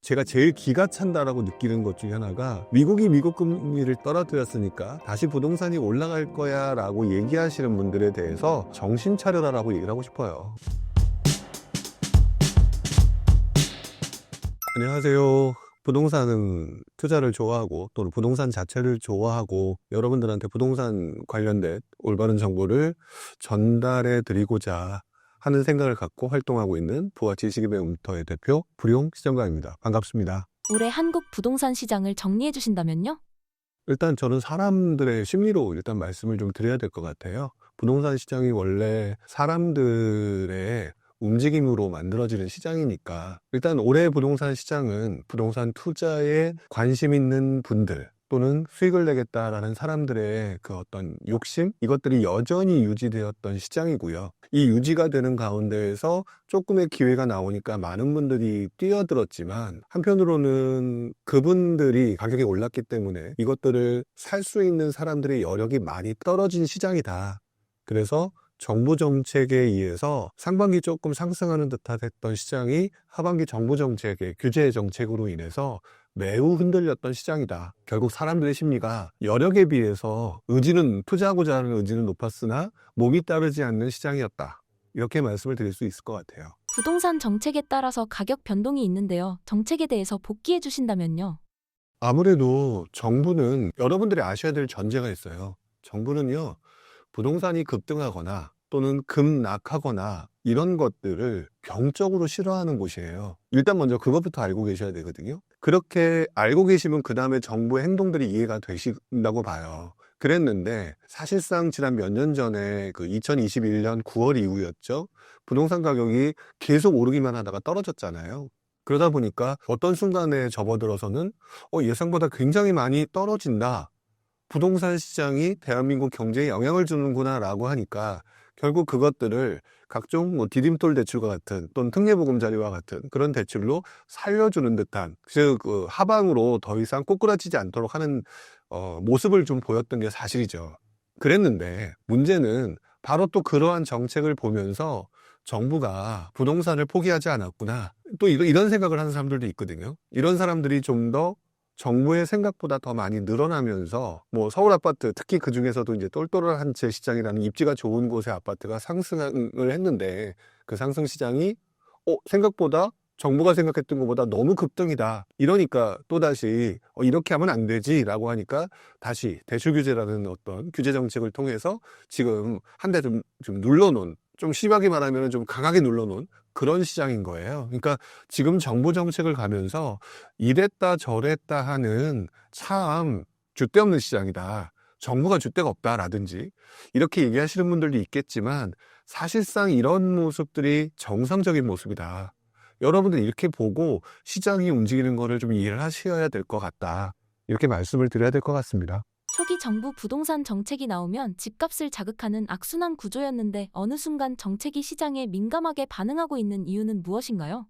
제가 제일 기가 찬다라고 느끼는 것 중에 하나가 미국이 미국 금리를 떨어뜨렸으니까 다시 부동산이 올라갈 거야 라고 얘기하시는 분들에 대해서 정신 차려라라고 얘기를 하고 싶어요. 안녕하세요. 부동산은 투자를 좋아하고 또는 부동산 자체를 좋아하고 여러분들한테 부동산 관련된 올바른 정보를 전달해 드리고자 하는 생각을 갖고 활동하고 있는 부와 지식의 배움터의 대표 불용 시장가입니다. 반갑습니다. 올해 한국 부동산 시장을 정리해 주신다면요? 일단 저는 사람들의 심리로 일단 말씀을 좀 드려야 될 것 같아요. 부동산 시장이 원래 사람들의 움직임으로 만들어지는 시장이니까 일단 올해 부동산 시장은 부동산 투자에 관심 있는 분들 또는 수익을 내겠다라는 사람들의 그 어떤 욕심 이것들이 여전히 유지되었던 시장이고요. 이 유지가 되는 가운데에서 조금의 기회가 나오니까 많은 분들이 뛰어들었지만 한편으로는 그분들이 가격이 올랐기 때문에 이것들을 살 수 있는 사람들의 여력이 많이 떨어진 시장이다. 그래서 정부 정책에 의해서 상반기 조금 상승하는 듯했던 시장이 하반기 정부 정책의 규제 정책으로 인해서 매우 흔들렸던 시장이다. 결국 사람들의 심리가 여력에 비해서 투자하고자 하는 의지는 높았으나 몸이 따르지 않는 시장이었다. 이렇게 말씀을 드릴 수 있을 것 같아요. 부동산 정책에 따라서 가격 변동이 있는데요. 정책에 대해서 복귀해 주신다면요? 아무래도 정부는 여러분들이 아셔야 될 전제가 있어요. 정부는요, 부동산이 급등하거나 또는 급락하거나 이런 것들을 병적으로 싫어하는 곳이에요. 일단 먼저 그것부터 알고 계셔야 되거든요. 그렇게 알고 계시면 그 다음에 정부의 행동들이 이해가 되신다고 봐요. 그랬는데 사실상 지난 몇 년 전에 그 2021년 9월 이후였죠. 부동산 가격이 계속 오르기만 하다가 떨어졌잖아요. 그러다 보니까 어떤 순간에 접어들어서는 예상보다 굉장히 많이 떨어진다. 부동산 시장이 대한민국 경제에 영향을 주는구나 라고 하니까 결국 그것들을 각종 디딤돌 대출과 같은 또는 특례보금자리와 같은 그런 대출로 살려주는 듯한 즉 하방으로 더 이상 꼬꾸라지지 않도록 하는 모습을 좀 보였던 게 사실이죠. 그랬는데 문제는 바로 또 그러한 정책을 보면서 정부가 부동산을 포기하지 않았구나 또 이런 생각을 하는 사람들도 있거든요. 이런 사람들이 좀 더 정부의 생각보다 더 많이 늘어나면서 서울 아파트 특히 그 중에서도 이제 똘똘한 한 채 시장이라는 입지가 좋은 곳의 아파트가 상승을 했는데 그 상승 시장이 생각보다 정부가 생각했던 것보다 너무 급등이다. 이러니까 또다시 이렇게 하면 안 되지라고 하니까 다시 대출 규제라는 어떤 규제 정책을 통해서 지금 한 대 좀 눌러놓은 좀 심하게 말하면 좀 강하게 눌러놓은 그런 시장인 거예요. 그러니까 지금 정부 정책을 가면서 이랬다 저랬다 하는 참 줏대 없는 시장이다. 정부가 줏대가 없다라든지 이렇게 얘기하시는 분들도 있겠지만 사실상 이런 모습들이 정상적인 모습이다. 여러분들 이렇게 보고 시장이 움직이는 거를 좀 이해를 하셔야 될 것 같다. 이렇게 말씀을 드려야 될 것 같습니다. 초기 정부 부동산 정책이 나오면 집값을 자극하는 악순환 구조였는데 어느 순간 정책이 시장에 민감하게 반응하고 있는 이유는 무엇인가요?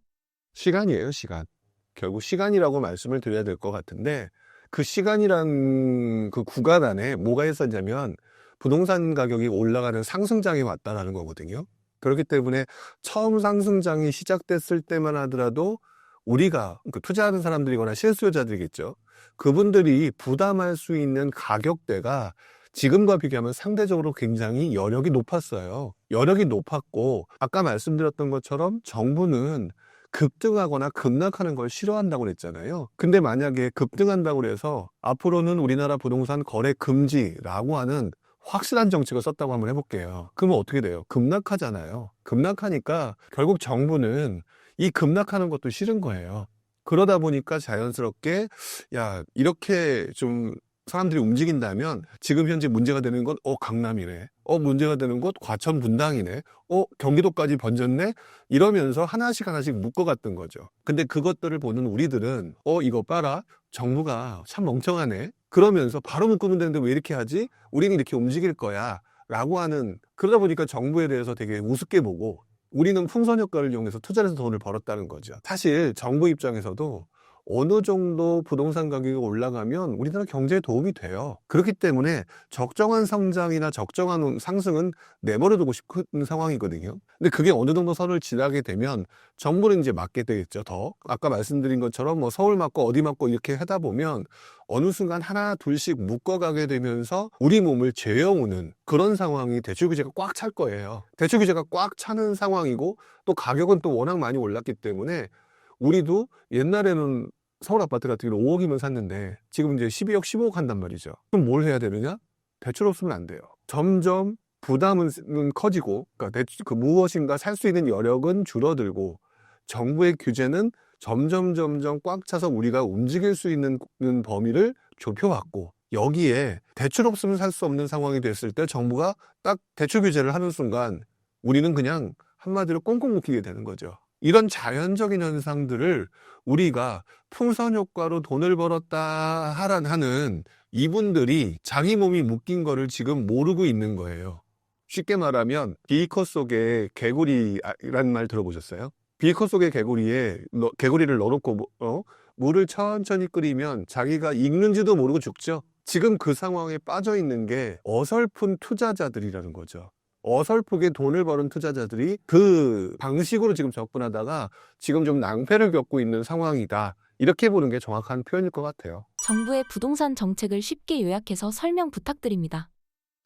시간이에요, 시간. 결국 시간이라고 말씀을 드려야 될 것 같은데 그 시간이란 그 구간 안에 뭐가 있었냐면 부동산 가격이 올라가는 상승장이 왔다라는 거거든요. 그렇기 때문에 처음 상승장이 시작됐을 때만 하더라도 우리가 투자하는 사람들이거나 실수요자들이겠죠. 그분들이 부담할 수 있는 가격대가 지금과 비교하면 상대적으로 굉장히 여력이 높았어요. 여력이 높았고 아까 말씀드렸던 것처럼 정부는 급등하거나 급락하는 걸 싫어한다고 그랬잖아요. 근데 만약에 급등한다고 그래서 앞으로는 우리나라 부동산 거래 금지라고 하는 확실한 정책을 썼다고 한번 해볼게요. 그러면 어떻게 돼요? 급락하잖아요. 급락하니까 결국 정부는 이 급락하는 것도 싫은 거예요. 그러다 보니까 자연스럽게 이렇게 좀 사람들이 움직인다면 지금 현재 문제가 되는 건 강남이네. 문제가 되는 곳 과천 분당이네. 경기도까지 번졌네. 이러면서 하나씩 묶어갔던 거죠. 근데 그것들을 보는 우리들은 이거 봐라. 정부가 참 멍청하네. 그러면서 바로 묶으면 되는데 왜 이렇게 하지? 우리는 이렇게 움직일 거야. 라고 하는 그러다 보니까 정부에 대해서 되게 우습게 보고 우리는 풍선 효과를 이용해서 투자를 해서 돈을 벌었다는 거죠. 사실 정부 입장에서도 어느 정도 부동산 가격이 올라가면 우리나라 경제에 도움이 돼요. 그렇기 때문에 적정한 성장이나 적정한 상승은 내버려 두고 싶은 상황이거든요. 근데 그게 어느 정도 선을 지나게 되면 정부는 이제 맡게 되겠죠, 더. 아까 말씀드린 것처럼 뭐 서울 맡고 어디 맡고 이렇게 하다 보면 어느 순간 하나 둘씩 묶어가게 되면서 우리 몸을 죄어오는 그런 상황이 대출 규제가 꽉 찰 거예요. 대출 규제가 꽉 차는 상황이고 또 가격은 또 워낙 많이 올랐기 때문에 우리도 옛날에는 서울 아파트 같은 경우는 5억이면 샀는데 지금 이제 12억, 15억 한단 말이죠. 그럼 뭘 해야 되느냐? 대출 없으면 안 돼요. 점점 부담은 커지고, 그러니까 그 무엇인가 살 수 있는 여력은 줄어들고, 정부의 규제는 점점 꽉 차서 우리가 움직일 수 있는 범위를 좁혀왔고, 여기에 대출 없으면 살 수 없는 상황이 됐을 때 정부가 딱 대출 규제를 하는 순간 우리는 그냥 한마디로 꽁꽁 묶이게 되는 거죠. 이런 자연적인 현상들을 우리가 풍선 효과로 돈을 벌었다 하는 이분들이 자기 몸이 묶인 거를 지금 모르고 있는 거예요. 쉽게 말하면 비커 속에 개구리란 말 들어보셨어요? 비커 속의 개구리를 넣어놓고 물을 천천히 끓이면 자기가 익는지도 모르고 죽죠. 지금 그 상황에 빠져 있는 게 어설픈 투자자들이라는 거죠. 어설프게 돈을 버는 투자자들이 그 방식으로 지금 접근하다가 지금 좀 낭패를 겪고 있는 상황이다. 이렇게 보는 게 정확한 표현일 것 같아요. 정부의 부동산 정책을 쉽게 요약해서 설명 부탁드립니다.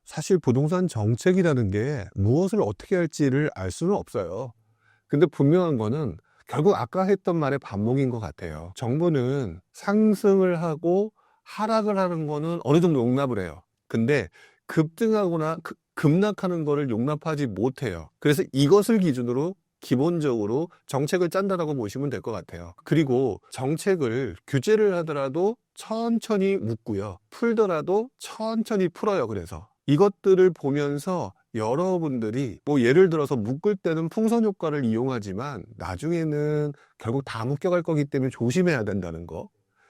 사실 부동산 정책이라는 게 무엇을 어떻게 할지를 알 수는 없어요. 근데 분명한 거는 결국 아까 했던 말의 반복인 것 같아요. 정부는 상승을 하고 하락을 하는 거는 어느 정도 용납을 해요. 근데 급등하거나 급락하는 거를 용납하지 못해요. 그래서 이것을 기준으로 기본적으로 정책을 짠다라고 보시면 될 것 같아요. 그리고 정책을 규제를 하더라도 천천히 묶고요. 풀더라도 천천히 풀어요. 그래서 이것들을 보면서 여러분들이 뭐 예를 들어서 묶을 때는 풍선 효과를 이용하지만 나중에는 결국 다 묶여갈 거기 때문에 조심해야 된다는 거.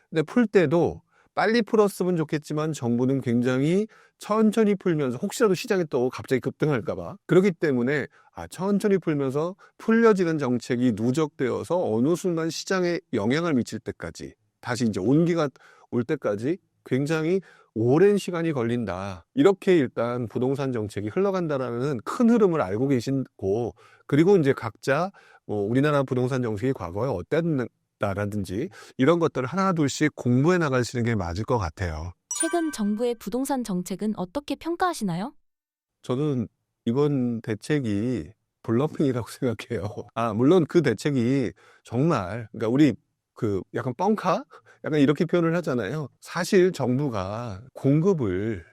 근데 풀 때도 빨리 풀었으면 좋겠지만 정부는 굉장히 천천히 풀면서 혹시라도 시장이 또 갑자기 급등할까 봐 그렇기 때문에 천천히 풀면서 풀려지는 정책이 누적되어서 어느 순간 시장에 영향을 미칠 때까지 다시 이제 온기가 올 때까지 굉장히 오랜 시간이 걸린다. 이렇게 일단 부동산 정책이 흘러간다라는 큰 흐름을 알고 계시고 그리고 이제 각자 우리나라 부동산 정책이 과거에 어땠다라든지 이런 것들을 하나 둘씩 공부해 나가시는 게 맞을 것 같아요. 최근 정부의 부동산 정책은 어떻게 평가하시나요? 저는 이번 대책이 블러핑이라고 생각해요. 물론 그 대책이 정말, 그러니까 우리 약간 뻥카? 약간 이렇게 표현을 하잖아요. 사실 정부가 공급을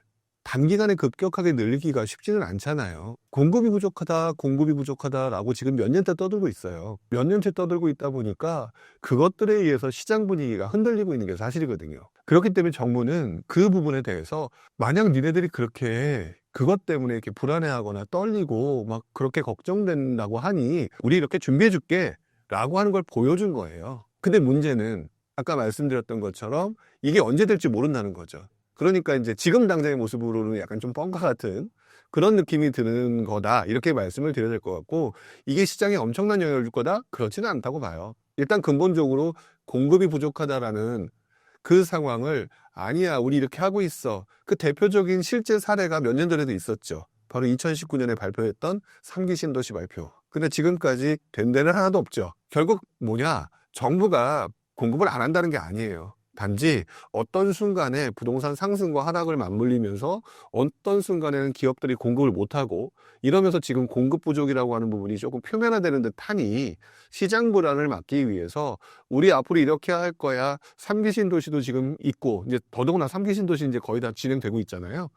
단기간에 급격하게 늘리기가 쉽지는 않잖아요. 공급이 부족하다라고 지금 몇 년째 떠들고 있어요. 몇 년째 떠들고 있다 보니까 그것들에 의해서 시장 분위기가 흔들리고 있는 게 사실이거든요. 그렇기 때문에 정부는 그 부분에 대해서 만약 니네들이 그렇게 그것 때문에 이렇게 불안해하거나 떨리고 막 그렇게 걱정된다고 하니 우리 이렇게 준비해 줄게 라고 하는 걸 보여준 거예요. 근데 문제는 아까 말씀드렸던 것처럼 이게 언제 될지 모른다는 거죠. 그러니까 이제 지금 당장의 모습으로는 약간 좀 뻥카 같은 그런 느낌이 드는 거다. 이렇게 말씀을 드려야 될 것 같고 이게 시장에 엄청난 영향을 줄 거다? 그렇지는 않다고 봐요. 일단 근본적으로 공급이 부족하다라는 그 상황을 아니야, 우리 이렇게 하고 있어. 그 대표적인 실제 사례가 몇 년 전에도 있었죠. 바로 2019년에 발표했던 3기 신도시 발표. 근데 지금까지 된 데는 하나도 없죠. 결국 뭐냐? 정부가 공급을 안 한다는 게 아니에요. 단지 어떤 순간에 부동산 상승과 하락을 맞물리면서 어떤 순간에는 기업들이 공급을 못하고 이러면서 지금 공급 부족이라고 하는 부분이 조금 표면화되는 듯하니 시장 불안을 막기 위해서 우리 앞으로 이렇게 할 거야. 3기 신도시도 지금 있고 이제 더더구나 3기 신도시 이제 거의 다 진행되고 있잖아요.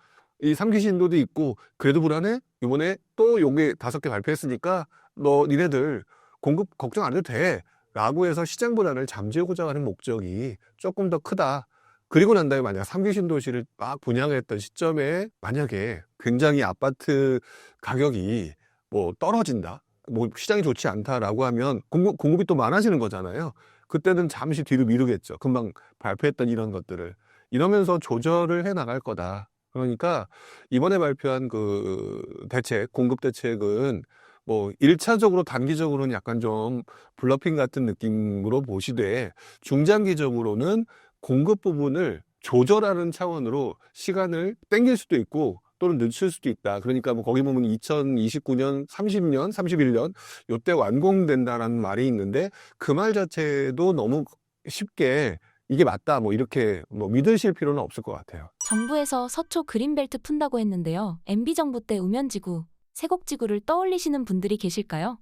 이 3기 신도도 있고 그래도 불안해? 이번에 또 요게 5개 발표했으니까 니네들 공급 걱정 안 해도 돼. 라고 해서 시장 불안을 잠재우고자 하는 목적이 조금 더 크다. 그리고 난 다음에 만약 3기 신도시를 막 분양했던 시점에 만약에 굉장히 아파트 가격이 뭐 떨어진다. 뭐 시장이 좋지 않다라고 하면 공급이 또 많아지는 거잖아요. 그때는 잠시 뒤로 미루겠죠. 금방 발표했던 이런 것들을. 이러면서 조절을 해 나갈 거다. 그러니까 이번에 발표한 그 대책, 공급 대책은 뭐 1차적으로 단기적으로는 약간 좀 블러핑 같은 느낌으로 보시되 중장기적으로는 공급 부분을 조절하는 차원으로 시간을 땡길 수도 있고 또는 늦출 수도 있다. 그러니까 뭐 거기 보면 2029년, 30년, 31년 요때 완공된다라는 말이 있는데 그 말 자체도 너무 쉽게 이게 맞다 뭐 이렇게 뭐 믿으실 필요는 없을 것 같아요. 정부에서 서초 그린벨트 푼다고 했는데요. MB 정부 때 우면지구, 세곡지구를 떠올리시는 분들이 계실까요?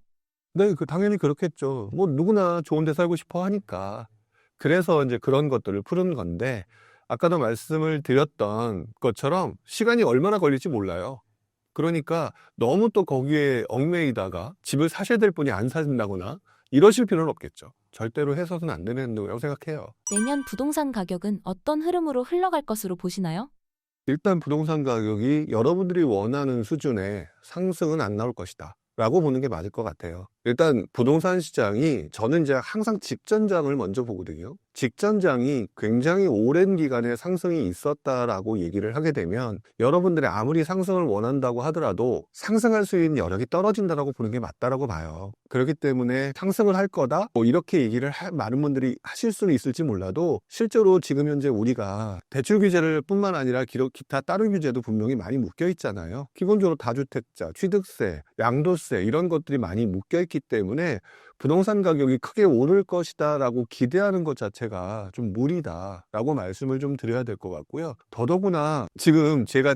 네, 당연히 그렇겠죠. 뭐 누구나 좋은 데 살고 싶어 하니까. 그래서 이제 그런 것들을 푸는 건데 아까도 말씀을 드렸던 것처럼 시간이 얼마나 걸릴지 몰라요. 그러니까 너무 또 거기에 얽매이다가 집을 사셔야 될 분이 안 사신다거나 이러실 필요는 없겠죠. 절대로 해서는 안 되는 거라고 생각해요. 내년 부동산 가격은 어떤 흐름으로 흘러갈 것으로 보시나요? 일단 부동산 가격이 여러분들이 원하는 수준의 상승은 안 나올 것이다 라고 보는 게 맞을 것 같아요. 일단 부동산 시장이 저는 이제 항상 직전장을 먼저 보거든요. 직전장이 굉장히 오랜 기간의 상승이 있었다라고 얘기를 하게 되면 여러분들이 아무리 상승을 원한다고 하더라도 상승할 수 있는 여력이 떨어진다라고 보는 게 맞다라고 봐요. 그렇기 때문에 상승을 할 거다 뭐 이렇게 얘기를 많은 분들이 하실 수는 있을지 몰라도 실제로 지금 현재 우리가 대출 규제를 뿐만 아니라 기타 다른 규제도 분명히 많이 묶여 있잖아요. 기본적으로 다주택자, 취득세, 양도세 이런 것들이 많이 묶여 있기 때문에 부동산 가격이 크게 오를 것이다 라고 기대하는 것 자체가 좀 무리다 라고 말씀을 좀 드려야 될 것 같고요. 더더구나 지금 제가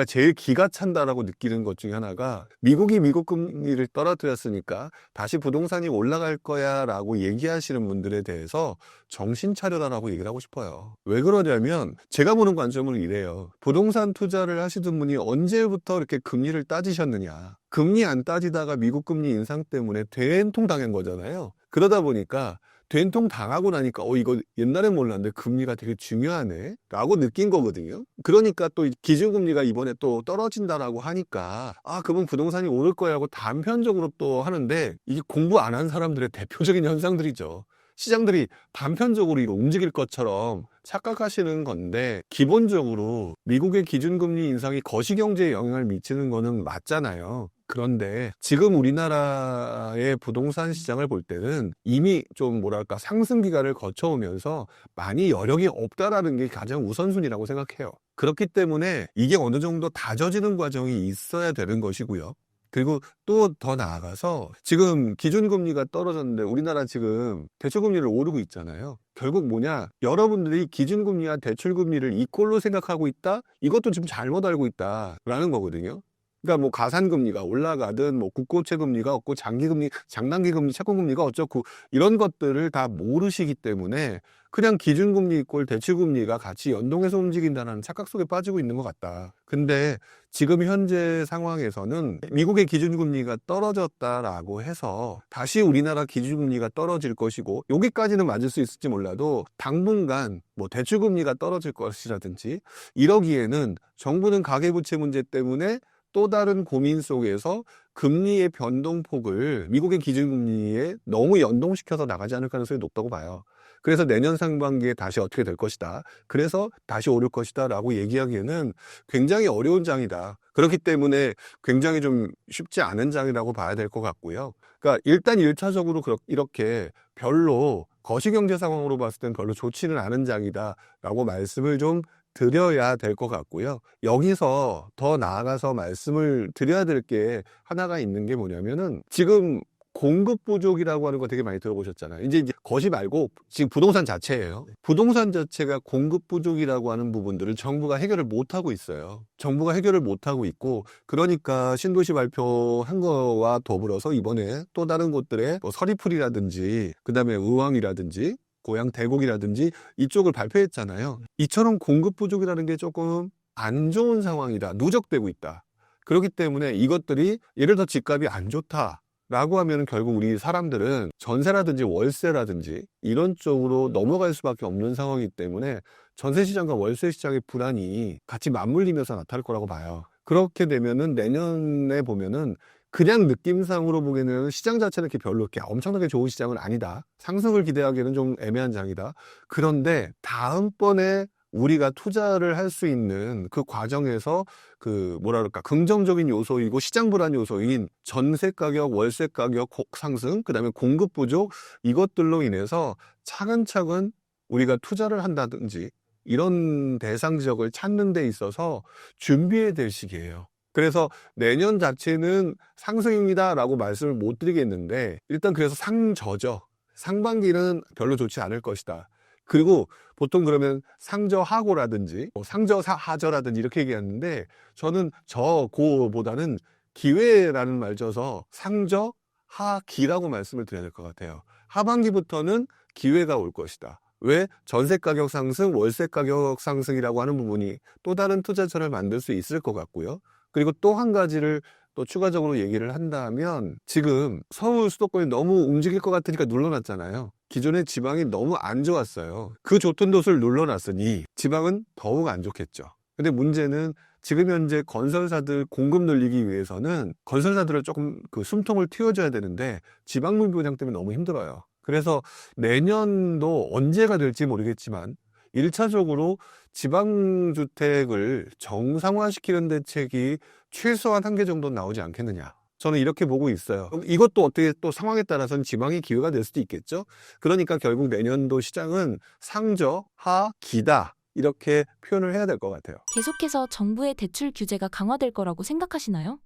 제일 기가 찬다라고 느끼는 것 중에 하나가 미국이 미국 금리를 떨어뜨렸으니까 다시 부동산이 올라갈 거야 라고 얘기하시는 분들에 대해서 정신 차려라라고 얘기를 하고 싶어요. 왜 그러냐면 제가 보는 관점은 이래요. 부동산 투자를 하시던 분이 언제부터 이렇게 금리를 따지셨느냐. 금리 안 따지다가 미국 금리 인상 때문에 된통 당한 거잖아요. 그러다 보니까 된통 당하고 나니까 이거 옛날엔 몰랐는데 금리가 되게 중요하네 라고 느낀 거거든요. 그러니까 또 기준금리가 이번에 또 떨어진다라고 하니까 그러면 부동산이 오를 거라고 단편적으로 또 하는데 이게 공부 안 한 사람들의 대표적인 현상들이죠. 시장들이 단편적으로 이거 움직일 것처럼 착각하시는 건데 기본적으로 미국의 기준금리 인상이 거시경제에 영향을 미치는 거는 맞잖아요. 그런데 지금 우리나라의 부동산 시장을 볼 때는 이미 좀 뭐랄까 상승 기간을 거쳐오면서 많이 여력이 없다라는 게 가장 우선순위라고 생각해요. 그렇기 때문에 이게 어느 정도 다져지는 과정이 있어야 되는 것이고요. 그리고 또 더 나아가서 지금 기준금리가 떨어졌는데 우리나라 지금 대출금리를 오르고 있잖아요. 결국 뭐냐? 여러분들이 기준금리와 대출금리를 이꼴로 생각하고 있다? 이것도 지금 잘못 알고 있다라는 거거든요. 그러니까 뭐 가산금리가 올라가든 뭐 국고채 금리가 없고 장기금리, 장단기금리, 채권금리가 어쩌고 이런 것들을 다 모르시기 때문에 그냥 기준금리 이꼴 대출금리가 같이 연동해서 움직인다는 착각 속에 빠지고 있는 것 같다. 근데 지금 현재 상황에서는 미국의 기준금리가 떨어졌다라고 해서 다시 우리나라 기준금리가 떨어질 것이고 여기까지는 맞을 수 있을지 몰라도 당분간 뭐 대출금리가 떨어질 것이라든지 이러기에는 정부는 가계부채 문제 때문에 또 다른 고민 속에서 금리의 변동폭을 미국의 기준금리에 너무 연동시켜서 나가지 않을 가능성이 높다고 봐요. 그래서 내년 상반기에 다시 어떻게 될 것이다. 그래서 다시 오를 것이다 라고 얘기하기에는 굉장히 어려운 장이다. 그렇기 때문에 굉장히 좀 쉽지 않은 장이라고 봐야 될 것 같고요. 그러니까 일단 1차적으로 이렇게 별로 거시경제 상황으로 봤을 땐 별로 좋지는 않은 장이다 라고 말씀을 좀 드려야 될 것 같고요. 여기서 더 나아가서 말씀을 드려야 될 게 하나가 있는 게 뭐냐면은 지금 공급 부족이라고 하는 거 되게 많이 들어보셨잖아요. 이제 거시 말고 지금 부동산 자체예요. 부동산 자체가 공급 부족이라고 하는 부분들을 정부가 해결을 못 하고 있어요. 정부가 해결을 못 하고 있고 그러니까 신도시 발표한 거와 더불어서 이번에 또 다른 곳들의 뭐 서리풀이라든지 그다음에 의왕이라든지 고향 대곡이라든지 이쪽을 발표했잖아요. 이처럼 공급 부족이라는 게 조금 안 좋은 상황이다. 누적되고 있다. 그렇기 때문에 이것들이 예를 들어 집값이 안 좋다. 라고 하면 결국 우리 사람들은 전세라든지 월세라든지 이런 쪽으로 넘어갈 수밖에 없는 상황이기 때문에 전세 시장과 월세 시장의 불안이 같이 맞물리면서 나타날 거라고 봐요. 그렇게 되면은 내년에 보면은 그냥 느낌상으로 보기에는 시장 자체는 이렇게 별로 이렇게 엄청나게 좋은 시장은 아니다. 상승을 기대하기에는 좀 애매한 장이다. 그런데 다음번에 우리가 투자를 할 수 있는 그 과정에서 그 뭐라 그럴까 긍정적인 요소이고 시장 불안 요소인 전세 가격, 월세 가격 상승, 그다음에 공급 부족 이것들로 인해서 차근차근 우리가 투자를 한다든지 이런 대상 지역을 찾는 데 있어서 준비해야 될 시기예요. 그래서 내년 자체는 상승입니다라고 말씀을 못 드리겠는데 일단 그래서 상저죠. 상반기는 별로 좋지 않을 것이다. 그리고 보통 그러면 상저하고라든지 상저하저라든지 이렇게 얘기하는데 저는 저고보다는 기회라는 말 줘서 상저하기라고 말씀을 드려야 될 것 같아요. 하반기부터는 기회가 올 것이다. 왜? 전세 가격 상승, 월세 가격 상승이라고 하는 부분이 또 다른 투자처를 만들 수 있을 것 같고요. 그리고 또 한 가지를 또 추가적으로 얘기를 한다면 지금 서울 수도권이 너무 움직일 것 같으니까 눌러놨잖아요. 기존에 지방이 너무 안 좋았어요. 그 좋던 도수를 눌러놨으니 지방은 더욱 안 좋겠죠. 근데 문제는 지금 현재 건설사들 공급 늘리기 위해서는 건설사들을 조금 그 숨통을 틔워줘야 되는데 지방분 보장 때문에 너무 힘들어요. 그래서 내년도 언제가 될지 모르겠지만 1차적으로 지방주택을 정상화시키는 대책이 최소한 한 개 정도는 나오지 않겠느냐. 저는 이렇게 보고 있어요. 이것도 어떻게 또 상황에 따라서는 지방이 기회가 될 수도 있겠죠. 그러니까 결국 내년도 시장은 상저하기다. 이렇게 표현을 해야 될 것 같아요. 계속해서 정부의 대출 규제가 강화될 거라고 생각하시나요?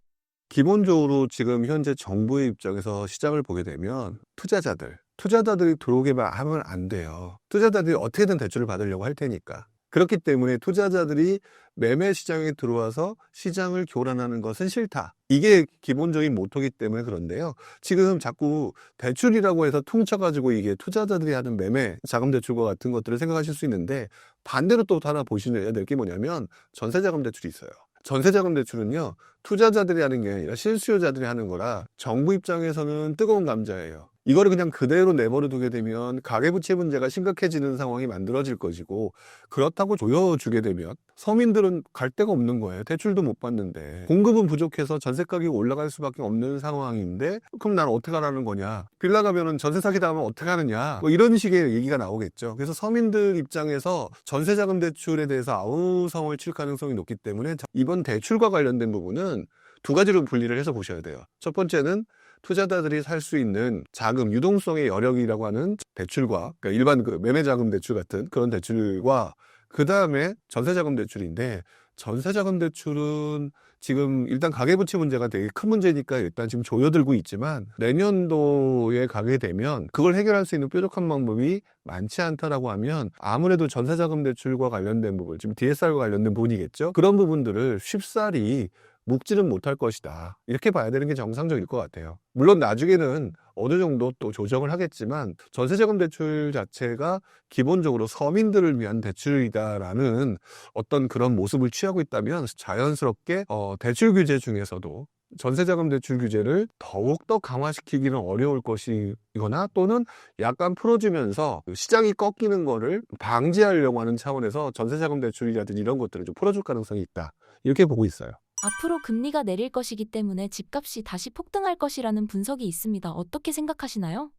기본적으로 지금 현재 정부의 입장에서 시장을 보게 되면 투자자들이 들어오게만 하면 안 돼요. 투자자들이 어떻게든 대출을 받으려고 할 테니까. 그렇기 때문에 투자자들이 매매 시장에 들어와서 시장을 교란하는 것은 싫다. 이게 기본적인 모토이기 때문에 그런데요. 지금 자꾸 대출이라고 해서 퉁쳐가지고 이게 투자자들이 하는 매매, 자금대출과 같은 것들을 생각하실 수 있는데 반대로 또 하나 보셔야 될 게 뭐냐면 전세자금대출이 있어요. 전세자금대출은요. 투자자들이 하는 게 아니라 실수요자들이 하는 거라 정부 입장에서는 뜨거운 감자예요. 이거를 그냥 그대로 내버려 두게 되면 가계부채 문제가 심각해지는 상황이 만들어질 것이고 그렇다고 조여주게 되면 서민들은 갈 데가 없는 거예요. 대출도 못 받는데 공급은 부족해서 전세 가격이 올라갈 수밖에 없는 상황인데 그럼 난 어떻게 하라는 거냐. 빌라 가면은 전세 사기다 하면 어떻게 하느냐. 뭐 이런 식의 얘기가 나오겠죠. 그래서 서민들 입장에서 전세자금 대출에 대해서 아우성을 칠 가능성이 높기 때문에 이번 대출과 관련된 부분은 두 가지로 분리를 해서 보셔야 돼요. 첫 번째는 투자자들이 살 수 있는 자금, 유동성의 여력이라고 하는 대출과 그러니까 일반 그 매매자금 대출 같은 그런 대출과 그 다음에 전세자금 대출인데 전세자금 대출은 지금 일단 가계부채 문제가 되게 큰 문제니까 일단 지금 조여들고 있지만 내년도에 가게 되면 그걸 해결할 수 있는 뾰족한 방법이 많지 않다라고 하면 아무래도 전세자금 대출과 관련된 부분, 지금 DSR과 관련된 부분이겠죠. 그런 부분들을 쉽사리 묶지는 못할 것이다. 이렇게 봐야 되는 게 정상적일 것 같아요. 물론 나중에는 어느 정도 또 조정을 하겠지만 전세자금 대출 자체가 기본적으로 서민들을 위한 대출이다라는 어떤 그런 모습을 취하고 있다면 자연스럽게 대출 규제 중에서도 전세자금 대출 규제를 더욱더 강화시키기는 어려울 것이거나 또는 약간 풀어주면서 시장이 꺾이는 거를 방지하려고 하는 차원에서 전세자금 대출이라든지 이런 것들을 좀 풀어줄 가능성이 있다. 이렇게 보고 있어요. 앞으로 금리가 내릴 것이기 때문에 집값이 다시 폭등할 것이라는 분석이 있습니다. 어떻게 생각하시나요?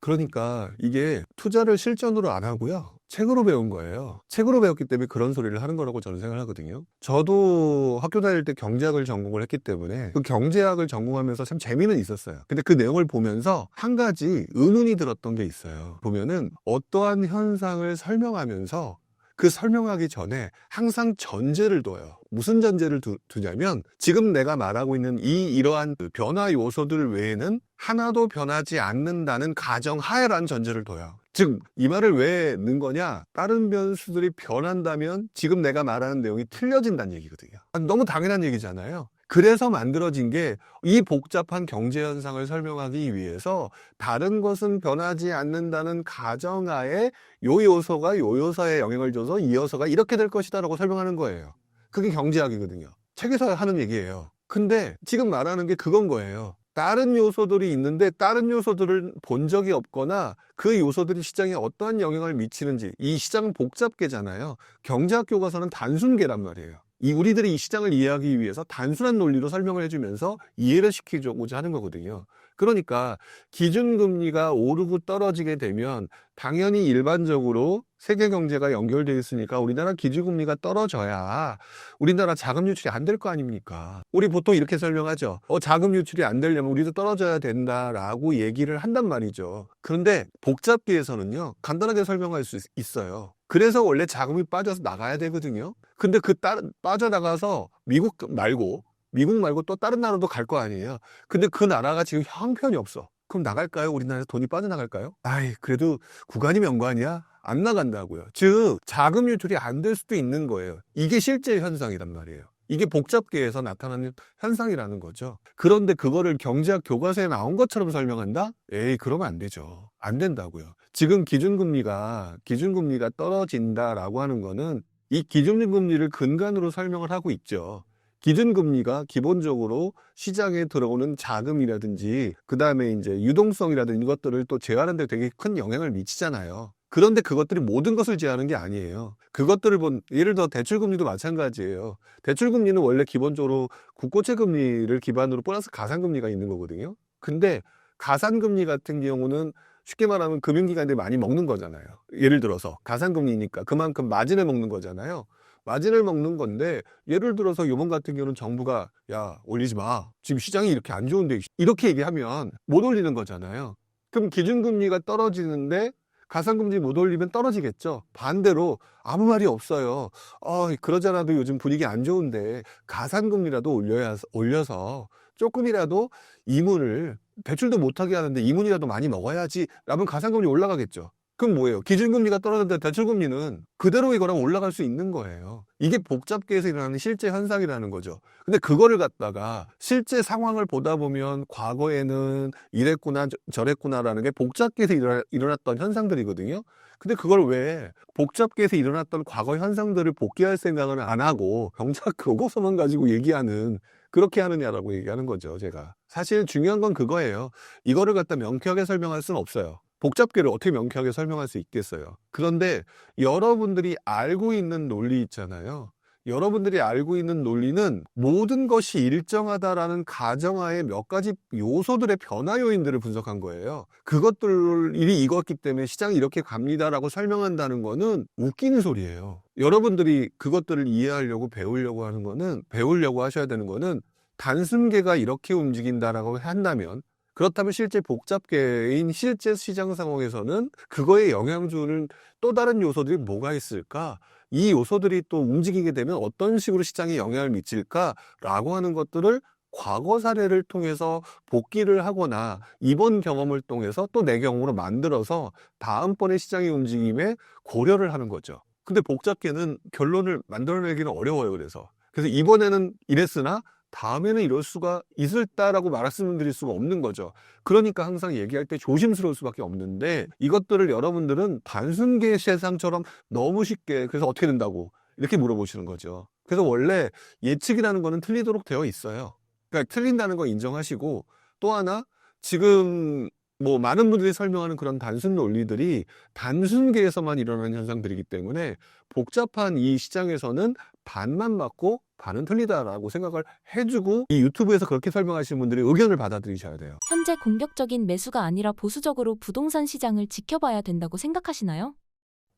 그러니까 이게 투자를 실전으로 안 하고요. 책으로 배운 거예요. 책으로 배웠기 때문에 그런 소리를 하는 거라고 저는 생각하거든요. 저도 학교 다닐 때 경제학을 전공을 했기 때문에 그 경제학을 전공하면서 참 재미는 있었어요. 근데 그 내용을 보면서 한 가지 의문이 들었던 게 있어요. 보면은 어떠한 현상을 설명하면서 그 설명하기 전에 항상 전제를 둬요. 무슨 전제를 두냐면 지금 내가 말하고 있는 이러한 변화 요소들 외에는 하나도 변하지 않는다는 가정하에라는 전제를 둬요. 즉 이 말을 왜 넣은 거냐? 다른 변수들이 변한다면 지금 내가 말하는 내용이 틀려진다는 얘기거든요. 너무 당연한 얘기잖아요. 그래서 만들어진 게 이 복잡한 경제 현상을 설명하기 위해서 다른 것은 변하지 않는다는 가정하에 요 요소가 요 요소에 영향을 줘서 이 요소가 이렇게 될 것이다라고 설명하는 거예요. 그게 경제학이거든요. 책에서 하는 얘기예요. 근데 지금 말하는 게 그건 거예요. 다른 요소들이 있는데 다른 요소들을 본 적이 없거나 그 요소들이 시장에 어떠한 영향을 미치는지 이 시장은 복잡계잖아요. 경제학 교과서는 단순계란 말이에요. 우리들이 이 시장을 이해하기 위해서 단순한 논리로 설명을 해주면서 이해를 시키고자 하는 거거든요. 그러니까 기준금리가 오르고 떨어지게 되면 당연히 일반적으로 세계 경제가 연결되어 있으니까 우리나라 기준금리가 떨어져야 우리나라 자금 유출이 안 될 거 아닙니까? 우리 보통 이렇게 설명하죠. 자금 유출이 안 되려면 우리도 떨어져야 된다라고 얘기를 한단 말이죠. 그런데 복잡기에서는요, 간단하게 설명할 수 있어요. 그래서 원래 자금이 빠져서 나가야 되거든요. 근데 빠져나가서 미국 말고 또 다른 나라도 갈 거 아니에요. 근데 그 나라가 지금 형편이 없어. 그럼 나갈까요? 우리나라에서 돈이 빠져나갈까요? 그래도 구간이 명관이야? 안 나간다고요. 즉, 자금 유출이 안 될 수도 있는 거예요. 이게 실제 현상이란 말이에요. 이게 복잡계에서 나타나는 현상이라는 거죠. 그런데 그거를 경제학 교과서에 나온 것처럼 설명한다? 그러면 안 되죠. 안 된다고요. 지금 기준금리가 떨어진다라고 하는 거는 이 기준금리를 근간으로 설명을 하고 있죠. 기준금리가 기본적으로 시장에 들어오는 자금이라든지 그다음에 이제 유동성이라든지 이것들을 또 제어하는 데 되게 큰 영향을 미치잖아요. 그런데 그것들이 모든 것을 제어하는 게 아니에요. 그것들을 예를 들어 대출금리도 마찬가지예요. 대출금리는 원래 기본적으로 국고채 금리를 기반으로 플러스 가산금리가 있는 거거든요. 근데 가산금리 같은 경우는 쉽게 말하면 금융기관들이 많이 먹는 거잖아요. 예를 들어서 가산금리니까 그만큼 마진을 먹는 거잖아요. 마진을 먹는 건데 예를 들어서 요번 같은 경우는 정부가 야 올리지 마. 지금 시장이 이렇게 안 좋은데 이렇게 얘기하면 못 올리는 거잖아요. 그럼 기준금리가 떨어지는데 가산금리 못 올리면 떨어지겠죠. 반대로 아무 말이 없어요. 그러잖아도 요즘 분위기 안 좋은데 가산금리라도 올려서 조금이라도 대출도 못하게 하는데 이문이라도 많이 먹어야지 라면 가산금리 올라가겠죠. 그럼 뭐예요? 기준금리가 떨어졌는데 대출금리는 그대로 이거랑 올라갈 수 있는 거예요. 이게 복잡계에서 일어나는 실제 현상이라는 거죠. 근데 그거를 갖다가 실제 상황을 보다 보면 과거에는 이랬구나 저랬구나라는 게 복잡계에서 일어났던 현상들이거든요. 근데 그걸 왜 복잡계에서 일어났던 과거 현상들을 복귀할 생각을 안 하고 경제학 교과서만 가지고 그렇게 하느냐라고 얘기하는 거죠, 제가. 사실 중요한 건 그거예요. 이거를 갖다 명쾌하게 설명할 수는 없어요. 복잡계를 어떻게 명쾌하게 설명할 수 있겠어요. 그런데 여러분들이 알고 있는 논리 있잖아요. 여러분들이 알고 있는 논리는 모든 것이 일정하다라는 가정하에 몇 가지 요소들의 변화 요인들을 분석한 거예요. 그것들이 익었기 때문에 시장이 이렇게 갑니다라고 설명한다는 거는 웃기는 소리예요. 여러분들이 그것들을 이해하려고 배우려고 하셔야 되는 거는 단순계가 이렇게 움직인다라고 한다면 그렇다면 실제 복잡계인 실제 시장 상황에서는 그거에 영향 주는 또 다른 요소들이 뭐가 있을까? 이 요소들이 또 움직이게 되면 어떤 식으로 시장에 영향을 미칠까라고 하는 것들을 과거 사례를 통해서 복기를 하거나 이번 경험을 통해서 또 내 경험으로 만들어서 다음번에 시장의 움직임에 고려를 하는 거죠. 근데 복잡계는 결론을 만들어내기는 어려워요. 그래서 이번에는 이랬으나 다음에는 이럴 수가 있을다라고 말씀드릴 수가 없는 거죠. 그러니까 항상 얘기할 때 조심스러울 수밖에 없는데 이것들을 여러분들은 단순계 세상처럼 너무 쉽게 그래서 어떻게 된다고 이렇게 물어보시는 거죠. 그래서 원래 예측이라는 거는 틀리도록 되어 있어요. 그러니까 틀린다는 거 인정하시고 또 하나 지금 많은 분들이 설명하는 그런 단순 논리들이 단순계에서만 일어나는 현상들이기 때문에 복잡한 이 시장에서는 반만 맞고 반은 틀리다라고 생각을 해주고 이 유튜브에서 그렇게 설명하시는 분들이 의견을 받아들이셔야 돼요. 현재 공격적인 매수가 아니라 보수적으로 부동산 시장을 지켜봐야 된다고 생각하시나요?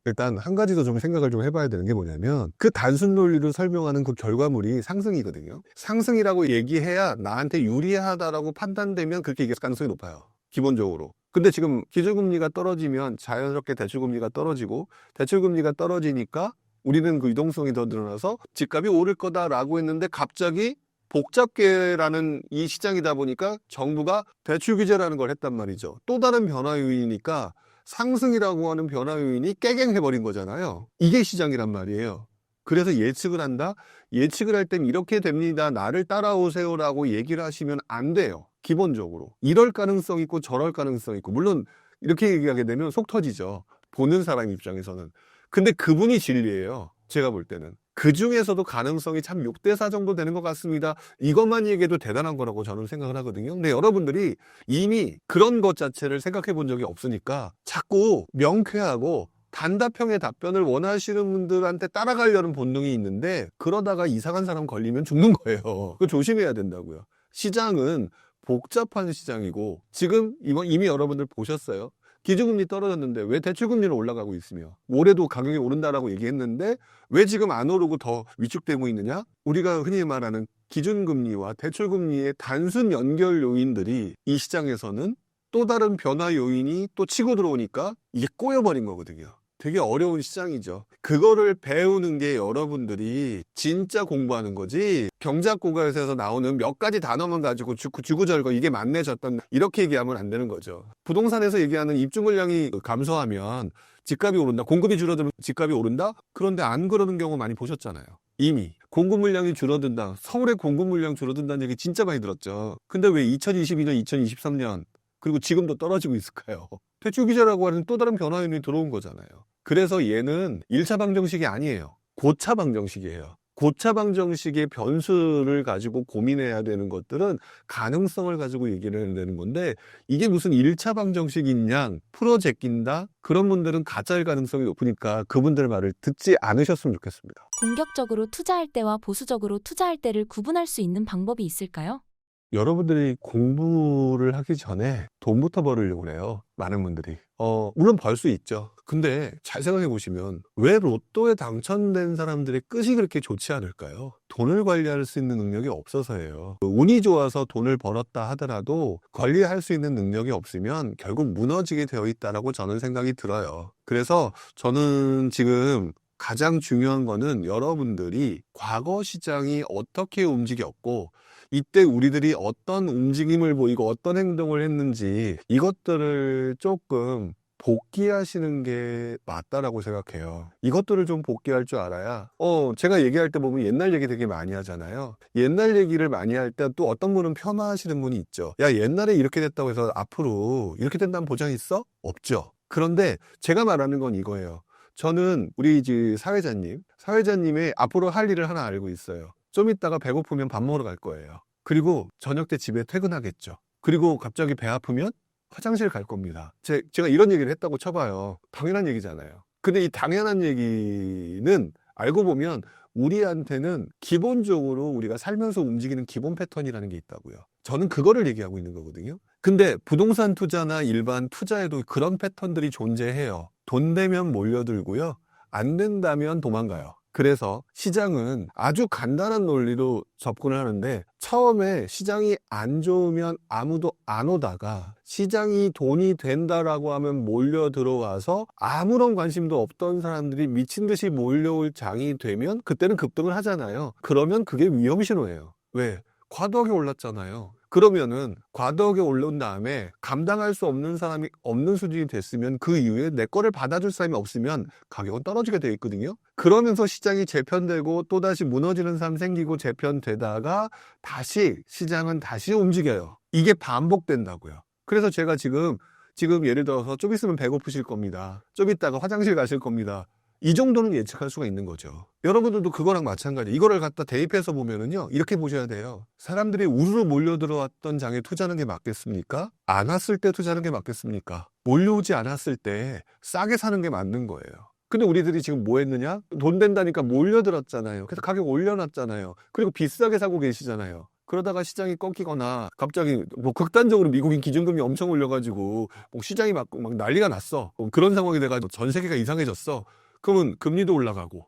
일단 한 가지 더 좀 생각을 좀 해봐야 되는 게 뭐냐면 그 단순 논리를 설명하는 그 결과물이 상승이거든요. 상승이라고 얘기해야 나한테 유리하다라고 판단되면 그렇게 얘기할 가능성이 높아요. 기본적으로. 근데 지금 기준금리가 떨어지면 자연스럽게 대출금리가 떨어지고 대출금리가 떨어지니까 우리는 그 유동성이 더 늘어나서 집값이 오를 거다라고 했는데 갑자기 복잡계라는 이 시장이다 보니까 정부가 대출 규제라는 걸 했단 말이죠. 또 다른 변화 요인이니까 상승이라고 하는 변화 요인이 깨갱해버린 거잖아요. 이게 시장이란 말이에요. 그래서 예측을 한다? 예측을 할 땐 이렇게 됩니다. 나를 따라오세요라고 얘기를 하시면 안 돼요. 기본적으로. 이럴 가능성 있고 저럴 가능성 있고 물론 이렇게 얘기하게 되면 속 터지죠. 보는 사람 입장에서는. 근데 그분이 진리예요. 제가 볼 때는. 그 중에서도 가능성이 참 6대4 정도 되는 것 같습니다. 이것만 얘기해도 대단한 거라고 저는 생각을 하거든요. 근데 여러분들이 이미 그런 것 자체를 생각해 본 적이 없으니까 자꾸 명쾌하고 단답형의 답변을 원하시는 분들한테 따라가려는 본능이 있는데 그러다가 이상한 사람 걸리면 죽는 거예요. 그거 조심해야 된다고요. 시장은 복잡한 시장이고 지금 이미 여러분들 보셨어요. 기준금리 떨어졌는데 왜 대출금리는 올라가고 있으며 올해도 가격이 오른다라고 얘기했는데 왜 지금 안 오르고 더 위축되고 있느냐? 우리가 흔히 말하는 기준금리와 대출금리의 단순 연결 요인들이 이 시장에서는 또 다른 변화 요인이 또 치고 들어오니까 이게 꼬여버린 거거든요. 되게 어려운 시장이죠. 그거를 배우는 게 여러분들이 진짜 공부하는 거지, 경제학고가에서 나오는 몇 가지 단어만 가지고 주구절거 이게 맞네 졌던 이렇게 얘기하면 안 되는 거죠. 부동산에서 얘기하는 입주 물량이 감소하면 집값이 오른다, 공급이 줄어들면 집값이 오른다? 그런데 안 그러는 경우 많이 보셨잖아요. 이미 공급 물량이 줄어든다, 서울의 공급 물량 줄어든다는 얘기 진짜 많이 들었죠. 근데 왜 2022년, 2023년 그리고 지금도 떨어지고 있을까요? 대출 기저라고 하는 또 다른 변화 요인이 들어온 거잖아요. 그래서 얘는 1차 방정식이 아니에요. 고차 방정식이에요. 고차 방정식의 변수를 가지고 고민해야 되는 것들은 가능성을 가지고 얘기를 해야 되는 건데, 이게 무슨 1차 방정식인 양 풀어 제낀다? 그런 분들은 가짜일 가능성이 높으니까 그분들 말을 듣지 않으셨으면 좋겠습니다. 공격적으로 투자할 때와 보수적으로 투자할 때를 구분할 수 있는 방법이 있을까요? 여러분들이 공부를 하기 전에 돈부터 벌으려고 해요. 많은 분들이. 물론 벌 수 있죠. 근데 잘 생각해 보시면 왜 로또에 당첨된 사람들의 끝이 그렇게 좋지 않을까요? 돈을 관리할 수 있는 능력이 없어서예요. 운이 좋아서 돈을 벌었다 하더라도 관리할 수 있는 능력이 없으면 결국 무너지게 되어 있다라고 저는 생각이 들어요. 그래서 저는 지금 가장 중요한 거는 여러분들이 과거 시장이 어떻게 움직였고 이때 우리들이 어떤 움직임을 보이고 어떤 행동을 했는지 이것들을 조금 복기하시는 게 맞다라고 생각해요. 이것들을 좀 복기할 줄 알아야, 제가 얘기할 때 보면 옛날 얘기 되게 많이 하잖아요. 옛날 얘기를 많이 할 때 또 어떤 분은 폄하하시는 분이 있죠. 야, 옛날에 이렇게 됐다고 해서 앞으로 이렇게 된다는 보장 있어? 없죠. 그런데 제가 말하는 건 이거예요. 저는 우리 사회자님의 앞으로 할 일을 하나 알고 있어요. 좀 이따가 배고프면 밥 먹으러 갈 거예요. 그리고 저녁 때 집에 퇴근하겠죠. 그리고 갑자기 배 아프면 화장실 갈 겁니다. 제가 이런 얘기를 했다고 쳐봐요. 당연한 얘기잖아요. 근데 이 당연한 얘기는 알고 보면 우리한테는 기본적으로 우리가 살면서 움직이는 기본 패턴이라는 게 있다고요. 저는 그거를 얘기하고 있는 거거든요. 근데 부동산 투자나 일반 투자에도 그런 패턴들이 존재해요. 돈 되면 몰려들고요. 안 된다면 도망가요. 그래서 시장은 아주 간단한 논리로 접근을 하는데, 처음에 시장이 안 좋으면 아무도 안 오다가 시장이 돈이 된다라고 하면 몰려 들어와서 아무런 관심도 없던 사람들이 미친 듯이 몰려올 장이 되면 그때는 급등을 하잖아요. 그러면 그게 위험 신호예요. 왜? 과도하게 올랐잖아요. 그러면은 과도하게 올라온 다음에 감당할 수 없는 사람이 없는 수준이 됐으면 그 이후에 내 거를 받아줄 사람이 없으면 가격은 떨어지게 돼 있거든요. 그러면서 시장이 재편되고 또다시 무너지는 사람 생기고 재편되다가 다시 시장은 다시 움직여요. 이게 반복된다고요. 그래서 제가 지금 예를 들어서 좀 있으면 배고프실 겁니다. 좀 있다가 화장실 가실 겁니다. 이 정도는 예측할 수가 있는 거죠. 여러분들도 그거랑 마찬가지. 이거를 갖다 대입해서 보면은요, 이렇게 보셔야 돼요. 사람들이 우르르 몰려들어왔던 장에 투자하는 게 맞겠습니까? 안 왔을 때 투자하는 게 맞겠습니까? 몰려오지 않았을 때 싸게 사는 게 맞는 거예요. 근데 우리들이 지금 뭐 했느냐? 돈 된다니까 몰려들었잖아요. 그래서 가격 올려놨잖아요. 그리고 비싸게 사고 계시잖아요. 그러다가 시장이 꺾이거나 갑자기 뭐 극단적으로 미국인 기준금리 엄청 올려가지고 뭐 시장이 막 난리가 났어. 그런 상황이 돼가지고 전 세계가 이상해졌어. 그러면 금리도 올라가고,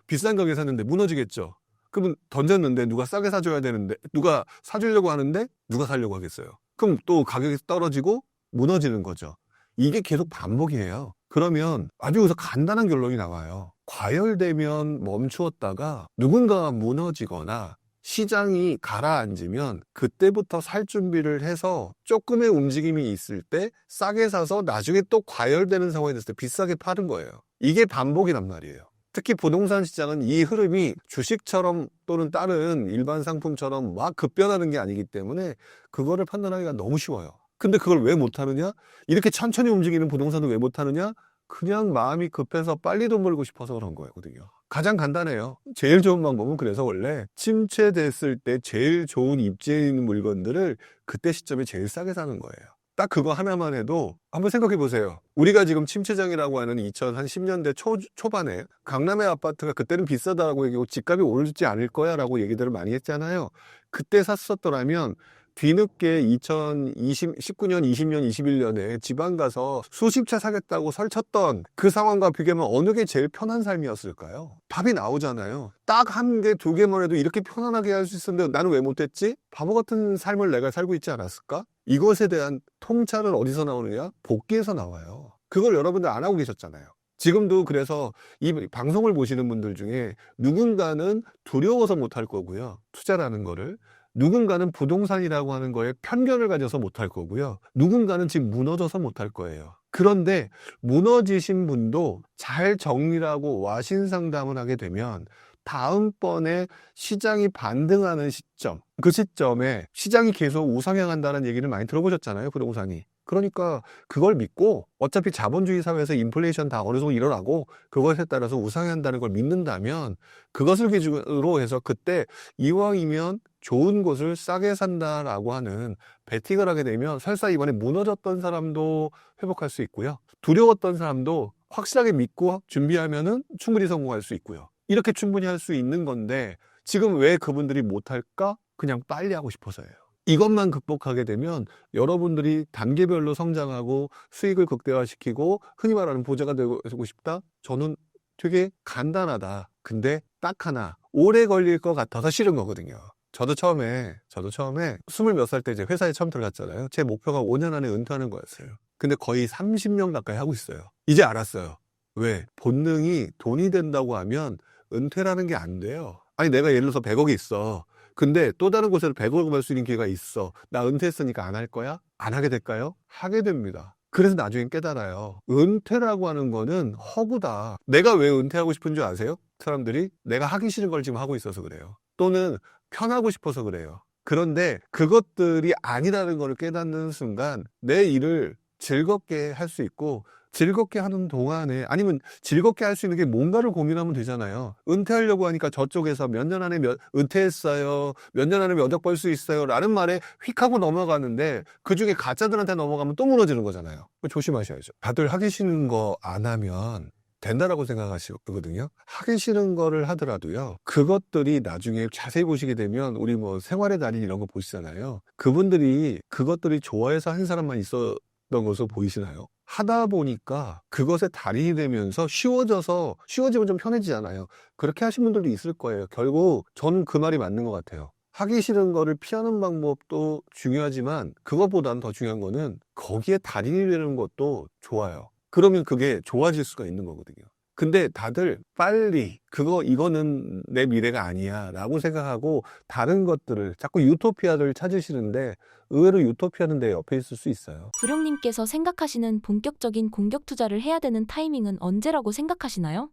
비싼 가격에 샀는데 무너지겠죠. 그러면 던졌는데 누가 싸게 사줘야 되는데, 누가 사주려고 하는데 누가 사려고 하겠어요. 그럼 또 가격이 떨어지고 무너지는 거죠. 이게 계속 반복이에요. 그러면 아주 여기서 간단한 결론이 나와요. 과열되면 멈추었다가 누군가가 무너지거나 시장이 가라앉으면 그때부터 살 준비를 해서 조금의 움직임이 있을 때 싸게 사서 나중에 또 과열되는 상황이 됐을 때 비싸게 파는 거예요. 이게 반복이란 말이에요. 특히 부동산 시장은 이 흐름이 주식처럼 또는 다른 일반 상품처럼 막 급변하는 게 아니기 때문에 그거를 판단하기가 너무 쉬워요. 근데 그걸 왜 못하느냐? 이렇게 천천히 움직이는 부동산을 왜 못하느냐? 그냥 마음이 급해서 빨리 돈 벌고 싶어서 그런 거거든요. 가장 간단해요. 제일 좋은 방법은 그래서 원래 침체됐을 때 제일 좋은 입지에 있는 물건들을 그때 시점에 제일 싸게 사는 거예요. 딱 그거 하나만 해도 한번 생각해 보세요. 우리가 지금 침체장이라고 하는 2010년대 초반에 강남의 아파트가 그때는 비싸다라고 얘기하고 집값이 오르지 않을 거야 라고 얘기들을 많이 했잖아요. 그때 샀었더라면 뒤늦게 2019년, 20년, 21년에 지방 가서 수십 채 사겠다고 설쳤던 그 상황과 비교하면 어느 게 제일 편한 삶이었을까요? 답이 나오잖아요. 딱 한 개, 두 개만 해도 이렇게 편안하게 할 수 있었는데 나는 왜 못했지? 바보 같은 삶을 내가 살고 있지 않았을까? 이것에 대한 통찰은 어디서 나오느냐? 복기에서 나와요. 그걸 여러분들 안 하고 계셨잖아요. 지금도 그래서 이 방송을 보시는 분들 중에 누군가는 두려워서 못할 거고요. 투자라는 거를. 누군가는 부동산이라고 하는 거에 편견을 가져서 못할 거고요. 누군가는 지금 무너져서 못할 거예요. 그런데 무너지신 분도 잘 정리를 하고 와신 상담을 하게 되면 다음번에 시장이 반등하는 시점, 그 시점에 시장이 계속 우상향한다는 얘기를 많이 들어보셨잖아요, 부동산이. 그러니까 그걸 믿고 어차피 자본주의 사회에서 인플레이션 다 어느 정도 일어나고 그것에 따라서 우상향한다는 걸 믿는다면 그것을 기준으로 해서 그때 이왕이면 좋은 곳을 싸게 산다라고 하는 베팅을 하게 되면 설사 이번에 무너졌던 사람도 회복할 수 있고요. 두려웠던 사람도 확실하게 믿고 준비하면은 충분히 성공할 수 있고요. 이렇게 충분히 할 수 있는 건데 지금 왜 그분들이 못할까? 그냥 빨리 하고 싶어서예요. 이것만 극복하게 되면 여러분들이 단계별로 성장하고 수익을 극대화시키고 흔히 말하는 부자가 되고 싶다? 저는 되게 간단하다. 근데 딱 하나, 오래 걸릴 것 같아서 싫은 거거든요. 저도 처음에 20몇 살 때 이제 회사에 처음 들어갔잖아요. 제 목표가 5년 안에 은퇴하는 거였어요. 근데 거의 30년 가까이 하고 있어요. 이제 알았어요. 왜? 본능이 돈이 된다고 하면 은퇴라는 게 안 돼요. 아니 내가 예를 들어서 100억이 있어. 근데 또 다른 곳에서 100억을 벌 수 있는 기회가 있어. 나 은퇴했으니까 안 할 거야? 안 하게 될까요? 하게 됩니다. 그래서 나중에 깨달아요. 은퇴라고 하는 거는 허구다. 내가 왜 은퇴하고 싶은 줄 아세요? 사람들이 내가 하기 싫은 걸 지금 하고 있어서 그래요. 또는 편하고 싶어서 그래요. 그런데 그것들이 아니라는 걸 깨닫는 순간 내 일을 즐겁게 할 수 있고 즐겁게 하는 동안에 아니면 즐겁게 할 수 있는 게 뭔가를 고민하면 되잖아요. 은퇴하려고 하니까 저쪽에서 몇 년 안에 은퇴했어요. 몇 년 안에 몇 억 벌 수 있어요. 라는 말에 휙 하고 넘어가는데 그중에 가짜들한테 넘어가면 또 무너지는 거잖아요. 조심하셔야죠. 다들 하기 싫은 거 안 하면 된다라고 생각하시거든요. 하기 싫은 거를 하더라도요. 그것들이 나중에 자세히 보시게 되면 우리 뭐 생활의 달인 이런 거 보시잖아요. 그것들이 좋아해서 한 사람만 있었던 것으로 보이시나요? 하다 보니까 그것에 달인이 되면서 쉬워지면 좀 편해지잖아요. 그렇게 하신 분들도 있을 거예요. 결국 저는 그 말이 맞는 것 같아요. 하기 싫은 거를 피하는 방법도 중요하지만 그것보다는 더 중요한 거는 거기에 달인이 되는 것도 좋아요. 그러면 그게 좋아질 수가 있는 거거든요. 근데 다들 빨리 이거는 내 미래가 아니야 라고 생각하고 다른 것들을 자꾸 유토피아를 찾으시는데 의외로 유토피아는 내 옆에 있을 수 있어요. 부룡님께서 생각하시는 본격적인 공격 투자를 해야 되는 타이밍은 언제라고 생각하시나요?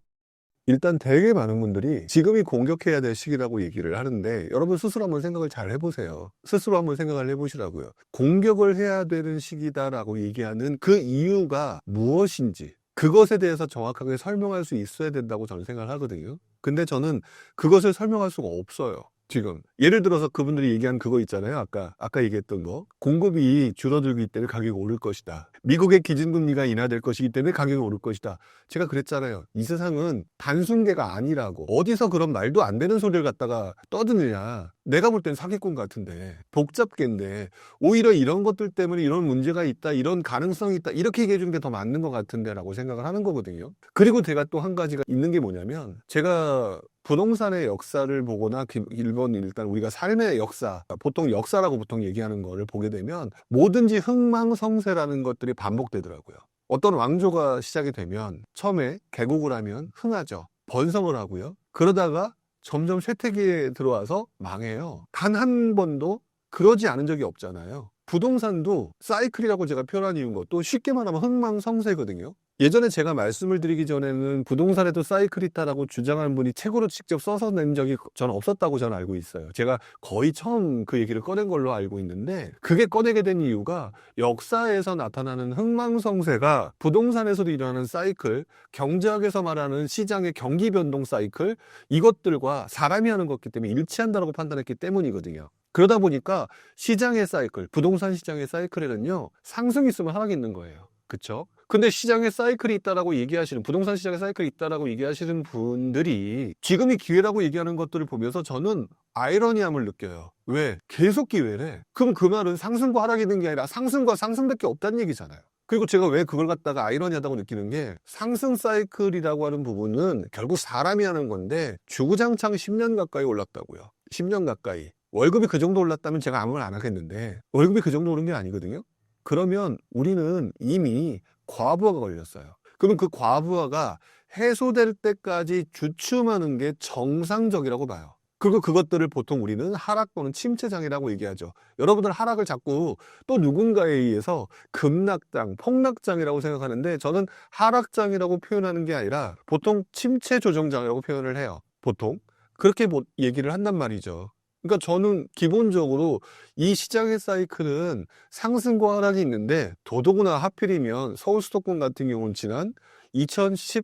일단 되게 많은 분들이 지금이 공격해야 될 시기라고 얘기를 하는데 여러분 스스로 한번 생각을 잘 해보세요. 스스로 한번 생각을 해보시라고요. 공격을 해야 되는 시기다라고 얘기하는 그 이유가 무엇인지 그것에 대해서 정확하게 설명할 수 있어야 된다고 저는 생각을 하거든요. 근데 저는 그것을 설명할 수가 없어요. 지금 예를 들어서 그분들이 얘기한 그거 있잖아요. 아까 얘기했던 거. 공급이 줄어들기 때문에 가격이 오를 것이다. 미국의 기준금리가 인하될 것이기 때문에 가격이 오를 것이다. 제가 그랬잖아요. 이 세상은 단순계가 아니라고. 어디서 그런 말도 안 되는 소리를 갖다가 떠드느냐. 내가 볼 땐 사기꾼 같은데 복잡계인데 오히려 이런 것들 때문에 이런 문제가 있다, 이런 가능성이 있다 이렇게 얘기해 주는 게 더 맞는 것 같은데 라고 생각을 하는 거거든요. 그리고 제가 또 한 가지가 있는 게 뭐냐면 제가 부동산의 역사를 보거나 일단 우리가 삶의 역사, 보통 역사라고 보통 얘기하는 거를 보게 되면 뭐든지 흥망성쇠라는 것들이 반복되더라고요. 어떤 왕조가 시작이 되면 처음에 개국을 하면 흥하죠. 번성을 하고요. 그러다가 점점 쇠퇴기에 들어와서 망해요. 단 한 번도 그러지 않은 적이 없잖아요. 부동산도 사이클이라고 제가 표현한 이유인 것도 쉽게 말하면 흥망성쇠거든요. 예전에 제가 말씀을 드리기 전에는 부동산에도 사이클이 있다라고 주장하는 분이 책으로 직접 써서 낸 적이 저는 없었다고 저는 알고 있어요. 제가 거의 처음 그 얘기를 꺼낸 걸로 알고 있는데 그게 꺼내게 된 이유가 역사에서 나타나는 흥망성쇠가 부동산에서도 일어나는 사이클, 경제학에서 말하는 시장의 경기 변동 사이클 이것들과 사람이 하는 것이기 때문에 일치한다고 판단했기 때문이거든요. 그러다 보니까 시장의 사이클, 부동산 시장의 사이클에는요 상승이 있으면 하락이 있는 거예요. 그쵸? 근데 시장에 사이클이 있다라고 얘기하시는, 부동산 시장에 사이클이 있다라고 얘기하시는 분들이 지금이 기회라고 얘기하는 것들을 보면서 저는 아이러니함을 느껴요. 왜? 계속 기회래. 그럼 그 말은 상승과 하락이 있는 게 아니라 상승과 상승밖에 없다는 얘기잖아요. 그리고 제가 왜 그걸 갖다가 아이러니하다고 느끼는 게, 상승 사이클이라고 하는 부분은 결국 사람이 하는 건데 주구장창 10년 가까이 올랐다고요. 10년 가까이. 월급이 그 정도 올랐다면 제가 아무 말 안 하겠는데 월급이 그 정도 오른 게 아니거든요. 그러면 우리는 이미 과부하가 걸렸어요. 그러면 그 과부하가 해소될 때까지 주춤하는 게 정상적이라고 봐요. 그리고 그것들을 보통 우리는 하락 또는 침체장이라고 얘기하죠. 여러분들 하락을 자꾸 또 누군가에 의해서 급락장, 폭락장이라고 생각하는데, 저는 하락장이라고 표현하는 게 아니라 보통 침체 조정장이라고 표현을 해요. 보통 그렇게 얘기를 한단 말이죠. 그러니까 저는 기본적으로 이 시장의 사이클은 상승과 하락이 있는데, 더더구나 하필이면 서울 수도권 같은 경우는 지난 2013,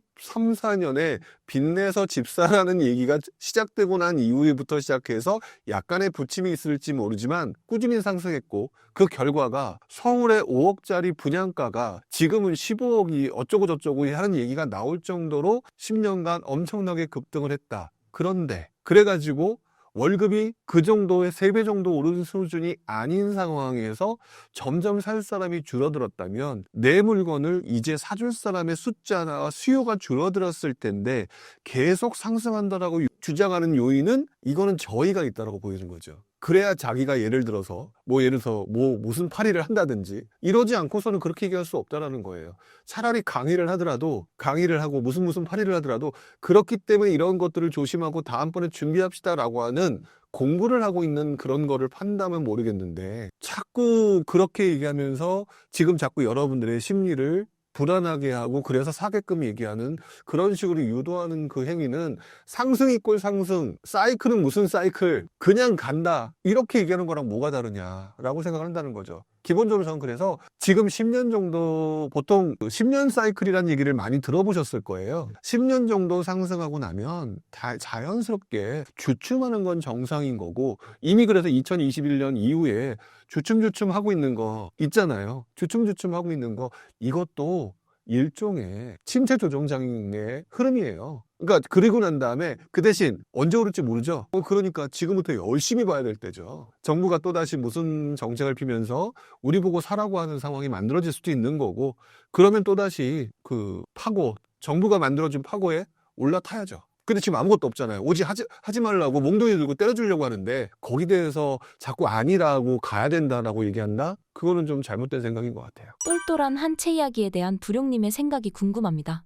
14년에 빚내서 집 사라는 얘기가 시작되고 난 이후부터 시작해서 약간의 부침이 있을지 모르지만 꾸준히 상승했고, 그 결과가 서울의 5억짜리 분양가가 지금은 15억이 어쩌고 저쩌고 하는 얘기가 나올 정도로 10년간 엄청나게 급등을 했다. 그런데 그래가지고 월급이 그 정도의 3배 정도 오른 수준이 아닌 상황에서 점점 살 사람이 줄어들었다면 내 물건을 이제 사줄 사람의 숫자나 수요가 줄어들었을 텐데 계속 상승한다라고 주장하는 요인은, 이거는 저희가 있다라고 보이는 거죠. 그래야 자기가 예를 들어서 무슨 파리를 한다든지 이러지 않고서는 그렇게 얘기할 수 없다라는 거예요. 차라리 강의를 하더라도, 강의를 하고 무슨 파리를 하더라도 그렇기 때문에 이런 것들을 조심하고 다음번에 준비합시다라고 하는 공부를 하고 있는 그런 거를 판다면 모르겠는데, 자꾸 그렇게 얘기하면서 지금 자꾸 여러분들의 심리를 불안하게 하고 그래서 사게끔 얘기하는, 그런 식으로 유도하는 그 행위는 상승 이꼴 상승, 사이클은 무슨 사이클, 그냥 간다, 이렇게 얘기하는 거랑 뭐가 다르냐라고 생각을 한다는 거죠. 기본적으로 저는 그래서 지금 10년 정도, 보통 10년 사이클이라는 얘기를 많이 들어보셨을 거예요. 10년 정도 상승하고 나면 자연스럽게 주춤하는 건 정상인 거고, 이미 그래서 2021년 이후에 주춤주춤 하고 있는 거 있잖아요. 주춤주춤 하고 있는 거, 이것도 일종의 침체 조정장의 흐름이에요. 그러니까 그리고 난 다음에 그 대신 언제 오를지 모르죠. 그러니까 지금부터 열심히 봐야 될 때죠. 정부가 또다시 무슨 정책을 피면서 우리 보고 사라고 하는 상황이 만들어질 수도 있는 거고, 그러면 또다시 그 파고, 정부가 만들어준 파고에 올라타야죠. 근데 지금 아무것도 없잖아요. 오직 하지 말라고 몽둥이 들고 때려주려고 하는데, 거기에 대해서 자꾸 아니라고 가야 된다라고 얘기한다? 그거는 좀 잘못된 생각인 것 같아요. 똘똘한 한 채 이야기에 대한 부룡님의 생각이 궁금합니다.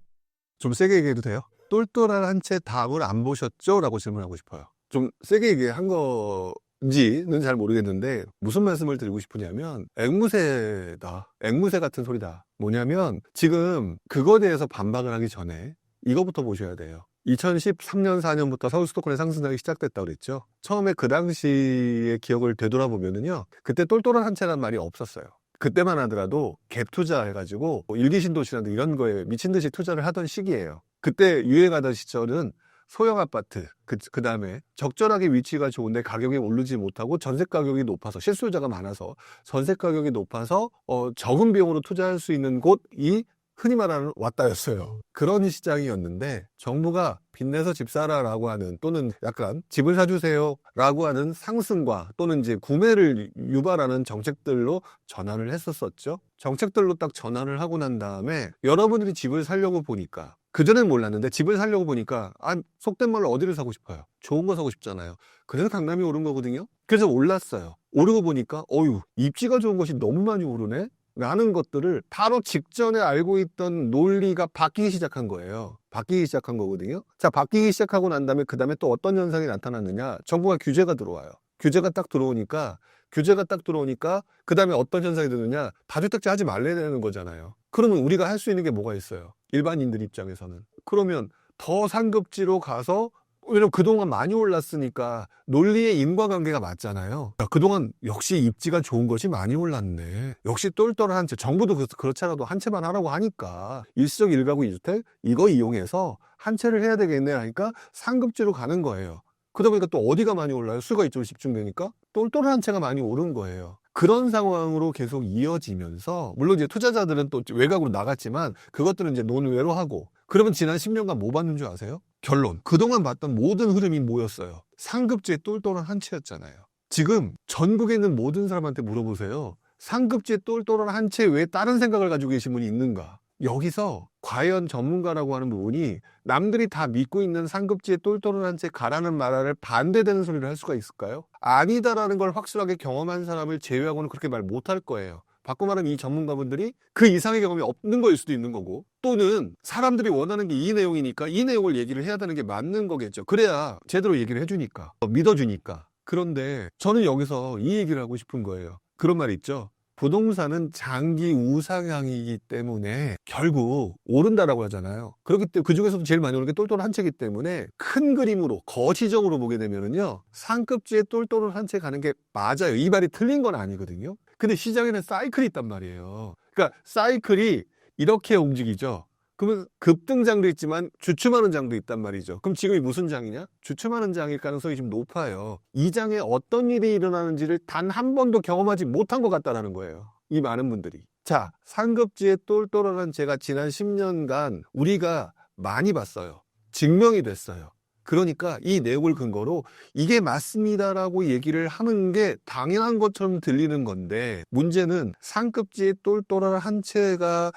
좀 세게 얘기해도 돼요? 똘똘한 한 채 답을 안 보셨죠? 라고 질문하고 싶어요. 좀 세게 얘기한 건지는 잘 모르겠는데, 무슨 말씀을 드리고 싶으냐면, 앵무새다. 앵무새 같은 소리다. 뭐냐면, 지금 그거에 대해서 반박을 하기 전에 이거부터 보셔야 돼요. 2013년, 4년부터 서울 수도권에 상승하기 시작됐다고 그랬죠. 처음에 그 당시의 기억을 되돌아보면은요, 그때 똘똘한 한 채란 말이 없었어요. 그때만 하더라도 갭 투자해가지고 일기신도시라든지 이런 거에 미친 듯이 투자를 하던 시기예요. 그때 유행하던 시절은 소형 아파트, 그 다음에 적절하게 위치가 좋은데 가격이 오르지 못하고 전세 가격이 높아서, 실수요자가 많아서 전세 가격이 높아서 적은 비용으로 투자할 수 있는 곳이 흔히 말하는 왔다였어요. 그런 시장이었는데, 정부가 빚내서 집 사라라고 하는, 또는 약간 집을 사주세요 라고 하는 상승과 또는 이제 구매를 유발하는 정책들로 전환을 했었었죠. 정책들로 딱 전환을 하고 난 다음에 여러분들이 집을 사려고 보니까, 그전엔 몰랐는데 집을 사려고 보니까 속된 말로 어디를 사고 싶어요? 좋은 거 사고 싶잖아요. 그래서 강남이 오른 거거든요. 그래서 올랐어요. 오르고 보니까 입지가 좋은 것이 너무 많이 오르네 라는 것들을 바로 직전에 알고 있던 논리가 바뀌기 시작한 거예요. 바뀌기 시작한 거거든요. 자, 바뀌기 시작하고 난 다음에 그 다음에 또 어떤 현상이 나타났느냐. 정부가 규제가 들어와요. 규제가 딱 들어오니까 그 다음에 어떤 현상이 드느냐. 다주택자 하지 말래야 되는 거잖아요. 그러면 우리가 할 수 있는 게 뭐가 있어요? 일반인들 입장에서는. 그러면 더 상급지로 가서, 왜냐면 그동안 많이 올랐으니까 논리의 인과관계가 맞잖아요. 야, 그동안 역시 입지가 좋은 것이 많이 올랐네. 역시 똘똘한 한 채. 정부도 그렇지 않아도 한 채만 하라고 하니까 일시적 1가구 2주택 이거 이용해서 한 채를 해야 되겠네 하니까 상급지로 가는 거예요. 그러다 보니까 또 어디가 많이 올라요? 수가 이쪽으로 집중되니까 똘똘한 한 채가 많이 오른 거예요. 그런 상황으로 계속 이어지면서, 물론 이제 투자자들은 또 외곽으로 나갔지만 그것들은 이제 논외로 하고, 그러면 지난 10년간 뭐 봤는 줄 아세요? 결론. 그동안 봤던 모든 흐름이 뭐였어요? 상급지의 똘똘한 한 채였잖아요. 지금 전국에 있는 모든 사람한테 물어보세요. 상급지의 똘똘한 한 채 외에 다른 생각을 가지고 계신 분이 있는가? 여기서 과연 전문가라고 하는 부분이 남들이 다 믿고 있는 상급지의 똘똘한 한 채 가라는 말을 반대되는 소리를 할 수가 있을까요? 아니다라는 걸 확실하게 경험한 사람을 제외하고는 그렇게 말 못할 거예요. 바꿔 말하면 이 전문가분들이 그 이상의 경험이 없는 거일 수도 있는 거고, 또는 사람들이 원하는 게 이 내용이니까 이 내용을 얘기를 해야 되는 게 맞는 거겠죠. 그래야 제대로 얘기를 해주니까, 믿어주니까. 그런데 저는 여기서 이 얘기를 하고 싶은 거예요. 그런 말 있죠. 부동산은 장기 우상향이기 때문에 결국 오른다라고 하잖아요. 그렇기 때문에 그중에서도 제일 많이 오르는 게 똘똘한 한 채이기 때문에 큰 그림으로 거시적으로 보게 되면은요, 상급지에 똘똘한 한 채 가는 게 맞아요. 이 말이 틀린 건 아니거든요. 근데 시장에는 사이클이 있단 말이에요. 그러니까 사이클이 이렇게 움직이죠. 그러면 급등장도 있지만 주춤하는 장도 있단 말이죠. 그럼 지금이 무슨 장이냐? 주춤하는 장일 가능성이 좀 높아요. 이 장에 어떤 일이 일어나는지를 단 한 번도 경험하지 못한 것 같다는 거예요. 이 많은 분들이. 자, 상급지의 똘똘한 제가 지난 10년간 우리가 많이 봤어요. 증명이 됐어요. 그러니까 이 내용을 근거로 이게 맞습니다라고 얘기를 하는 게 당연한 것처럼 들리는 건데, 문제는 상급지의 똘똘한 한 채가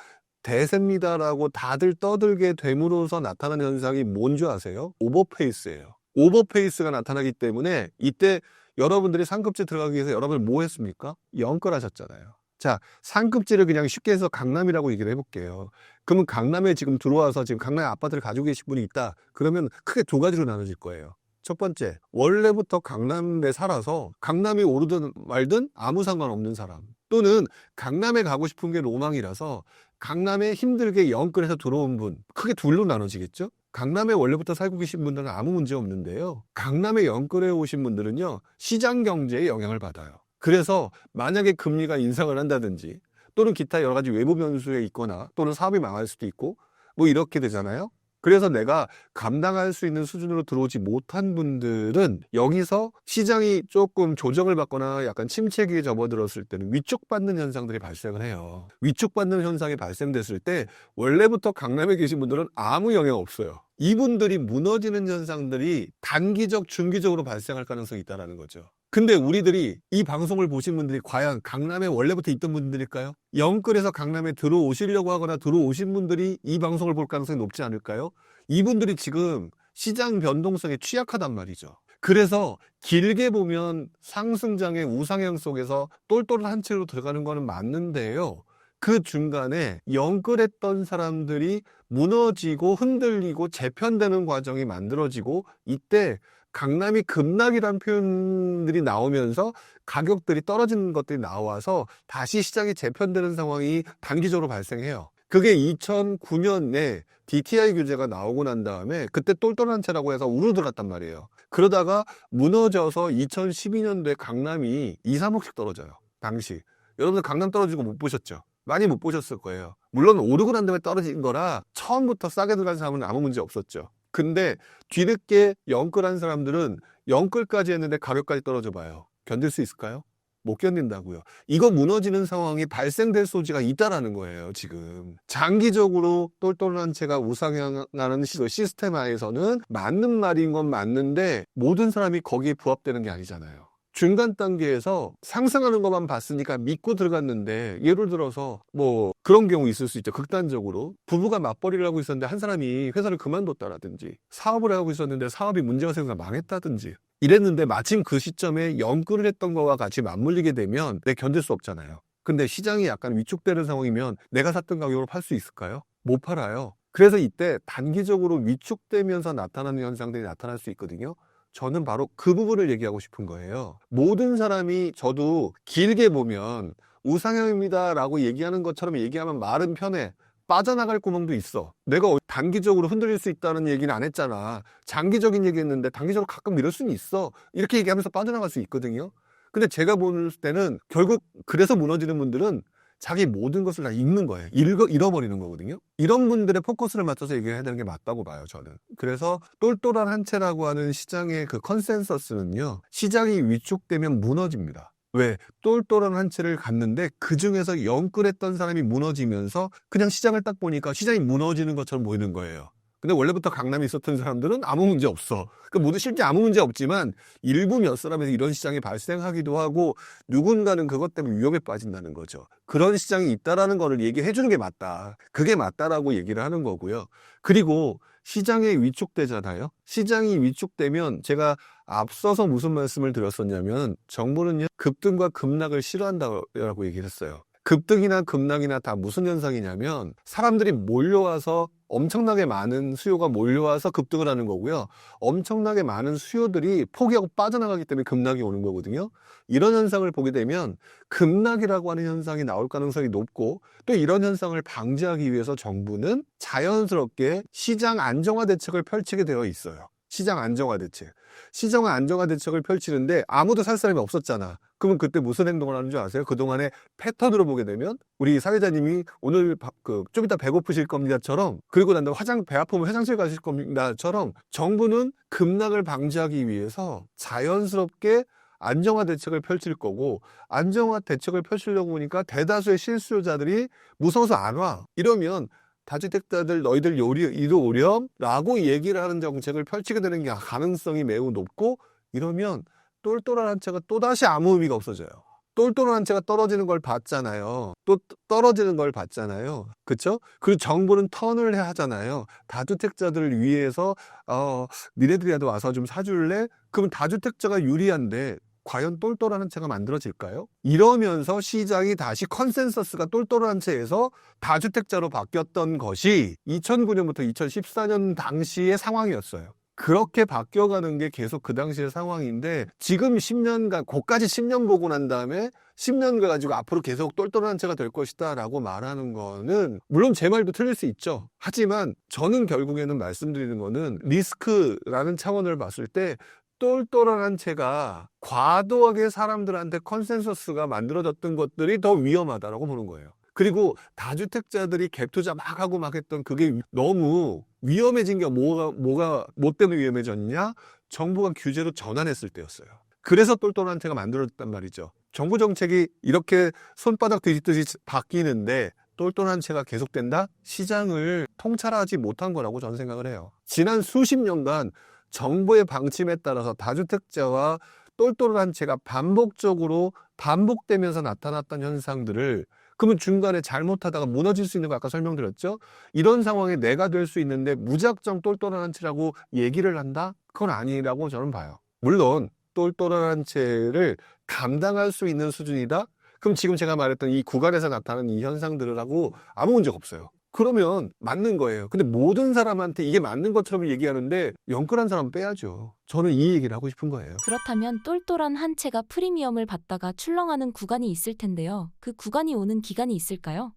대세입니다라고 다들 떠들게 됨으로써 나타나는 현상이 뭔지 아세요? 오버페이스예요. 오버페이스가 나타나기 때문에 이때 여러분들이 상급지 들어가기 위해서 여러분들 뭐 했습니까? 연끌하셨잖아요. 자, 상급지를 그냥 쉽게 해서 강남이라고 얘기를 해볼게요. 그러면 강남에 지금 들어와서 지금 강남에 아파트를 가지고 계신 분이 있다. 그러면 크게 두 가지로 나눠질 거예요. 첫 번째, 원래부터 강남에 살아서 강남이 오르든 말든 아무 상관없는 사람, 또는 강남에 가고 싶은 게 로망이라서 강남에 힘들게 연끌해서 들어온 분, 크게 둘로 나눠지겠죠? 강남에 원래부터 살고 계신 분들은 아무 문제 없는데요, 강남에 연끌해 오신 분들은요, 시장 경제에 영향을 받아요. 그래서 만약에 금리가 인상을 한다든지, 또는 기타 여러 가지 외부 변수에 있거나, 또는 사업이 망할 수도 있고 뭐 이렇게 되잖아요. 그래서 내가 감당할 수 있는 수준으로 들어오지 못한 분들은 여기서 시장이 조금 조정을 받거나 약간 침체기에 접어들었을 때는 위축받는 현상들이 발생을 해요. 위축받는 현상이 발생됐을 때 원래부터 강남에 계신 분들은 아무 영향 없어요. 이분들이 무너지는 현상들이 단기적, 중기적으로 발생할 가능성이 있다는 거죠. 근데 우리들이 이 방송을 보신 분들이 과연 강남에 원래부터 있던 분들일까요? 영끌에서 강남에 들어오시려고 하거나 들어오신 분들이 이 방송을 볼 가능성이 높지 않을까요? 이분들이 지금 시장 변동성에 취약하단 말이죠. 그래서 길게 보면 상승장의 우상향 속에서 똘똘한 한 채로 들어가는 거는 맞는데요, 그 중간에 영끌했던 사람들이 무너지고 흔들리고 재편되는 과정이 만들어지고, 이때 강남이 급락이라는 표현들이 나오면서 가격들이 떨어지는 것들이 나와서 다시 시장이 재편되는 상황이 단기적으로 발생해요. 그게 2009년에 DTI 규제가 나오고 난 다음에 그때 똘똘한 채라고 해서 우르들었단 말이에요. 그러다가 무너져서 2012년도에 강남이 2, 3억씩 떨어져요. 당시 여러분들 강남 떨어지고 못 보셨죠? 많이 못 보셨을 거예요. 물론 오르고 난 다음에 떨어진 거라 처음부터 싸게 들어간 사람은 아무 문제 없었죠. 근데 뒤늦게 영끌한 사람들은 영끌까지 했는데 가격까지 떨어져 봐요. 견딜 수 있을까요? 못 견딘다고요. 이거 무너지는 상황이 발생될 소지가 있다라는 거예요. 지금 장기적으로 똘똘한 채가 우상향하는 시스템 하에서는 맞는 말인 건 맞는데 모든 사람이 거기에 부합되는 게 아니잖아요. 중간 단계에서 상승하는 것만 봤으니까 믿고 들어갔는데, 예를 들어서 뭐 그런 경우 있을 수 있죠. 극단적으로 부부가 맞벌이를 하고 있었는데 한 사람이 회사를 그만뒀다라든지, 사업을 하고 있었는데 사업이 문제가 생겨서 망했다든지 이랬는데 마침 그 시점에 연끌을 했던 거와 같이 맞물리게 되면 내가 견딜 수 없잖아요. 근데 시장이 약간 위축되는 상황이면 내가 샀던 가격으로 팔 수 있을까요? 못 팔아요. 그래서 이때 단기적으로 위축되면서 나타나는 현상들이 나타날 수 있거든요. 저는 바로 그 부분을 얘기하고 싶은 거예요. 모든 사람이, 저도 길게 보면 우상향입니다 라고 얘기하는 것처럼 얘기하면 말은 편해. 빠져나갈 구멍도 있어. 내가 단기적으로 흔들릴 수 있다는 얘기는 안 했잖아. 장기적인 얘기 했는데 단기적으로 가끔 이럴 수는 있어. 이렇게 얘기하면서 빠져나갈 수 있거든요. 근데 제가 볼 때는 결국 그래서 무너지는 분들은 자기 모든 것을 다 잃는 거예요. 잃어버리는 거거든요. 이런 분들의 포커스를 맞춰서 얘기해야 되는 게 맞다고 봐요, 저는. 그래서 똘똘한 한 채라고 하는 시장의 그 컨센서스는요, 시장이 위축되면 무너집니다. 왜? 똘똘한 한 채를 갔는데 그 중에서 영끌했던 사람이 무너지면서 그냥 시장을 딱 보니까 시장이 무너지는 것처럼 보이는 거예요. 근데 원래부터 강남에 있었던 사람들은 아무 문제 없어. 그 모두 실제 아무 문제 없지만 일부 몇 사람에서 이런 시장이 발생하기도 하고 누군가는 그것 때문에 위험에 빠진다는 거죠. 그런 시장이 있다라는 거를 얘기해 주는 게 맞다. 그게 맞다라고 얘기를 하는 거고요. 그리고 시장이 위축되잖아요. 시장이 위축되면 제가 앞서서 무슨 말씀을 드렸었냐면 정부는요, 급등과 급락을 싫어한다고 얘기를 했어요. 급등이나 급락이나 다 무슨 현상이냐면 사람들이 몰려와서 엄청나게 많은 수요가 몰려와서 급등을 하는 거고요. 엄청나게 많은 수요들이 포기하고 빠져나가기 때문에 급락이 오는 거거든요. 이런 현상을 보게 되면 급락이라고 하는 현상이 나올 가능성이 높고, 또 이런 현상을 방지하기 위해서 정부는 자연스럽게 시장 안정화 대책을 펼치게 되어 있어요. 시장 안정화 대책. 시장 안정화 대책을 펼치는데 아무도 살 사람이 없었잖아. 그러면 그때 무슨 행동을 하는 줄 아세요? 그동안의 패턴으로 보게 되면 우리 사회자님이 오늘 좀 이따 배고프실 겁니다처럼, 그리고 난 다음에 배 아프면 화장실 가실 겁니다처럼 정부는 급락을 방지하기 위해서 자연스럽게 안정화 대책을 펼칠 거고, 안정화 대책을 펼치려고 보니까 대다수의 실수요자들이 무서워서 안 와. 이러면 다주택자들 너희들 이리 오렴 라고 얘기를 하는 정책을 펼치게 되는 게 가능성이 매우 높고, 이러면 똘똘한 한 채가 또다시 아무 의미가 없어져요. 똘똘한 한 채가 떨어지는 걸 봤잖아요. 또 떨어지는 걸 봤잖아요. 그쵸? 그리고 정부는 턴을 해야 하잖아요. 다주택자들을 위해서 니네들이라도 와서 좀 사줄래? 그러면 다주택자가 유리한데 과연 똘똘한 한 채가 만들어질까요? 이러면서 시장이 다시 컨센서스가 똘똘한 채에서 다주택자로 바뀌었던 것이 2009년부터 2014년 당시의 상황이었어요. 그렇게 바뀌어가는 게 계속 그 당시의 상황인데, 지금 10년간, 고까지 10년 보고 난 다음에 10년 가지고 앞으로 계속 똘똘한 채가 될 것이다 라고 말하는 거는, 물론 제 말도 틀릴 수 있죠. 하지만 저는 결국에는 말씀드리는 거는 리스크라는 차원을 봤을 때 똘똘한 한 채가 과도하게 사람들한테 컨센서스가 만들어졌던 것들이 더 위험하다라고 보는 거예요. 그리고 다주택자들이 갭 투자 막 하고 막 했던 그게 너무 위험해진 게 뭐 때문에 위험해졌냐? 정부가 규제로 전환했을 때였어요. 그래서 똘똘한 채가 만들어졌단 말이죠. 정부 정책이 이렇게 손바닥 뒤집듯이 바뀌는데 똘똘한 채가 계속된다? 시장을 통찰하지 못한 거라고 저는 생각을 해요. 지난 수십 년간 정부의 방침에 따라서 다주택자와 똘똘한 채가 반복되면서 나타났던 현상들을, 그러면 중간에 잘못하다가 무너질 수 있는 거 아까 설명드렸죠? 이런 상황에 내가 될 수 있는데 무작정 똘똘한 한 채라고 얘기를 한다? 그건 아니라고 저는 봐요. 물론 똘똘한 한 채를 감당할 수 있는 수준이다? 그럼 지금 제가 말했던 이 구간에서 나타나는 이 현상들을 하고 아무 문제가 없어요. 그러면 맞는 거예요. 근데 모든 사람한테 이게 맞는 것처럼 얘기하는데 영끌한 사람은 빼야죠. 저는 이 얘기를 하고 싶은 거예요. 그렇다면 똘똘한 한 채가 프리미엄을 받다가 출렁하는 구간이 있을 텐데요. 그 구간이 오는 기간이 있을까요?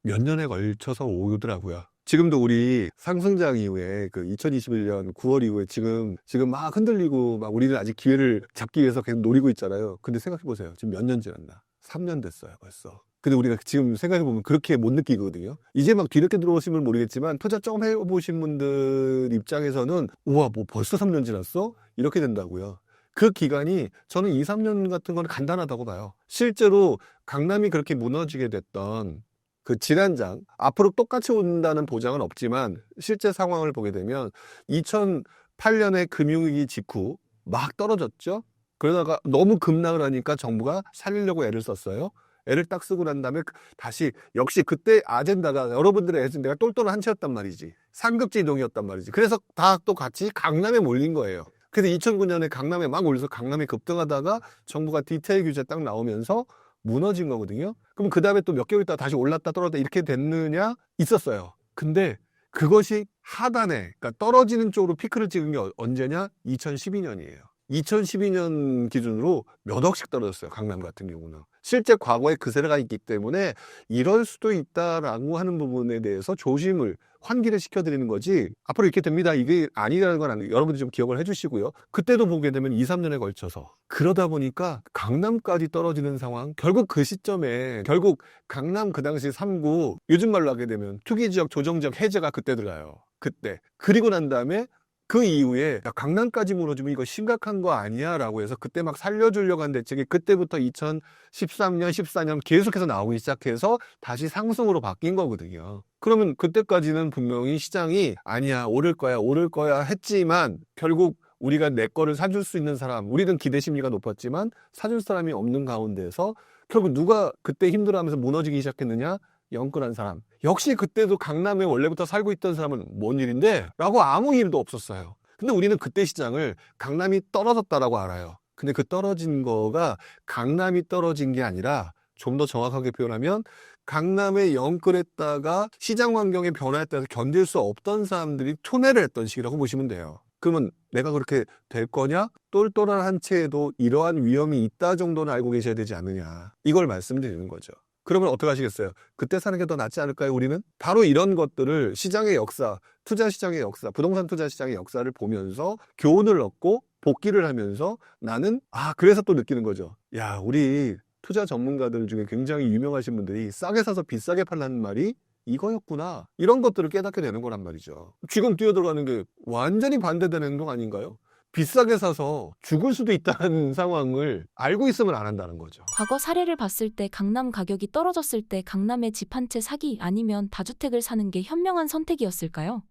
몇 년에 걸쳐서 오더라고요. 지금도 우리 상승장 이후에 그 2021년 9월 이후에 지금 막 흔들리고 막 우리는 아직 기회를 잡기 위해서 계속 노리고 있잖아요. 근데 생각해 보세요. 지금 몇 년 지났나? 3년 됐어요, 벌써. 근데 우리가 지금 생각해보면 그렇게 못 느끼거든요. 이제 막 뒤늦게 들어오시면 모르겠지만 투자 좀 해보신 분들 입장에서는 우와, 뭐 벌써 3년 지났어? 이렇게 된다고요. 그 기간이 저는 2, 3년 같은 건 간단하다고 봐요. 실제로 강남이 그렇게 무너지게 됐던 그 지난장, 앞으로 똑같이 온다는 보장은 없지만 실제 상황을 보게 되면 2008년에 금융위기 직후 막 떨어졌죠. 그러다가 너무 급락을 하니까 정부가 살리려고 애를 썼어요. 애를 딱 쓰고 난 다음에 다시, 역시 그때 아젠다가, 여러분들의 아젠다가 똘똘한 한 채였단 말이지. 상급지 이동이었단 말이지. 그래서 다 또 같이 강남에 몰린 거예요. 그래서 2009년에 강남에 막 올려서 강남이 급등하다가 정부가 디테일 규제 딱 나오면서 무너진 거거든요. 그럼 그 다음에 또 몇 개월 있다가 다시 올랐다 떨어졌다 이렇게 됐느냐? 있었어요. 근데 그것이 하단에, 그러니까 떨어지는 쪽으로 피크를 찍은 게 언제냐? 2012년이에요. 2012년 기준으로 몇 억씩 떨어졌어요. 강남 같은 경우는. 실제 과거에 그 세례가 있기 때문에 이럴 수도 있다라고 하는 부분에 대해서 조심을 환기를 시켜드리는 거지 앞으로 이렇게 됩니다. 이게 아니라는 건 여러분들이 좀 기억을 해주시고요. 그때도 보게 되면 2, 3년에 걸쳐서 그러다 보니까 강남까지 떨어지는 상황. 결국 그 시점에 결국 강남 그 당시 3구 요즘 말로 하게 되면 투기지역 조정지역 해제가 그때 들어가요. 그때. 그리고 난 다음에 그 이후에 야, 강남까지 무너지면 이거 심각한 거 아니야 라고 해서 그때 막 살려주려고 한 대책이 그때부터 2013년, 14년 계속해서 나오기 시작해서 다시 상승으로 바뀐 거거든요. 그러면 그때까지는 분명히 시장이 아니야 오를 거야 했지만 결국 우리가 내 거를 사줄 수 있는 사람, 우리는 기대 심리가 높았지만 사줄 사람이 없는 가운데서 결국 누가 그때 힘들어하면서 무너지기 시작했느냐? 영끌한 사람. 역시 그때도 강남에 원래부터 살고 있던 사람은 뭔 일인데? 라고 아무 일도 없었어요. 근데 우리는 그때 시장을 강남이 떨어졌다라고 알아요. 근데 그 떨어진 거가 강남이 떨어진 게 아니라 좀 더 정확하게 표현하면 강남에 영끌했다가 시장 환경의 변화에 따라서 견딜 수 없던 사람들이 투매를 했던 시기라고 보시면 돼요. 그러면 내가 그렇게 될 거냐? 똘똘한 한 채에도 이러한 위험이 있다 정도는 알고 계셔야 되지 않느냐. 이걸 말씀드리는 거죠. 그러면 어떻게 하시겠어요? 그때 사는 게 더 낫지 않을까요, 우리는? 바로 이런 것들을 시장의 역사, 투자 시장의 역사, 부동산 투자 시장의 역사를 보면서 교훈을 얻고 복기를 하면서 나는, 그래서 또 느끼는 거죠. 야, 우리 투자 전문가들 중에 굉장히 유명하신 분들이 싸게 사서 비싸게 팔라는 말이 이거였구나. 이런 것들을 깨닫게 되는 거란 말이죠. 지금 뛰어들어가는 게 완전히 반대되는 행동 아닌가요? 비싸게 사서 죽을 수도 있다는 상황을 알고 있으면 안 한다는 거죠. 과거 사례를 봤을 때 강남 가격이 떨어졌을 때 강남에 집 한 채 사기 아니면 다주택을 사는 게 현명한 선택이었을까요?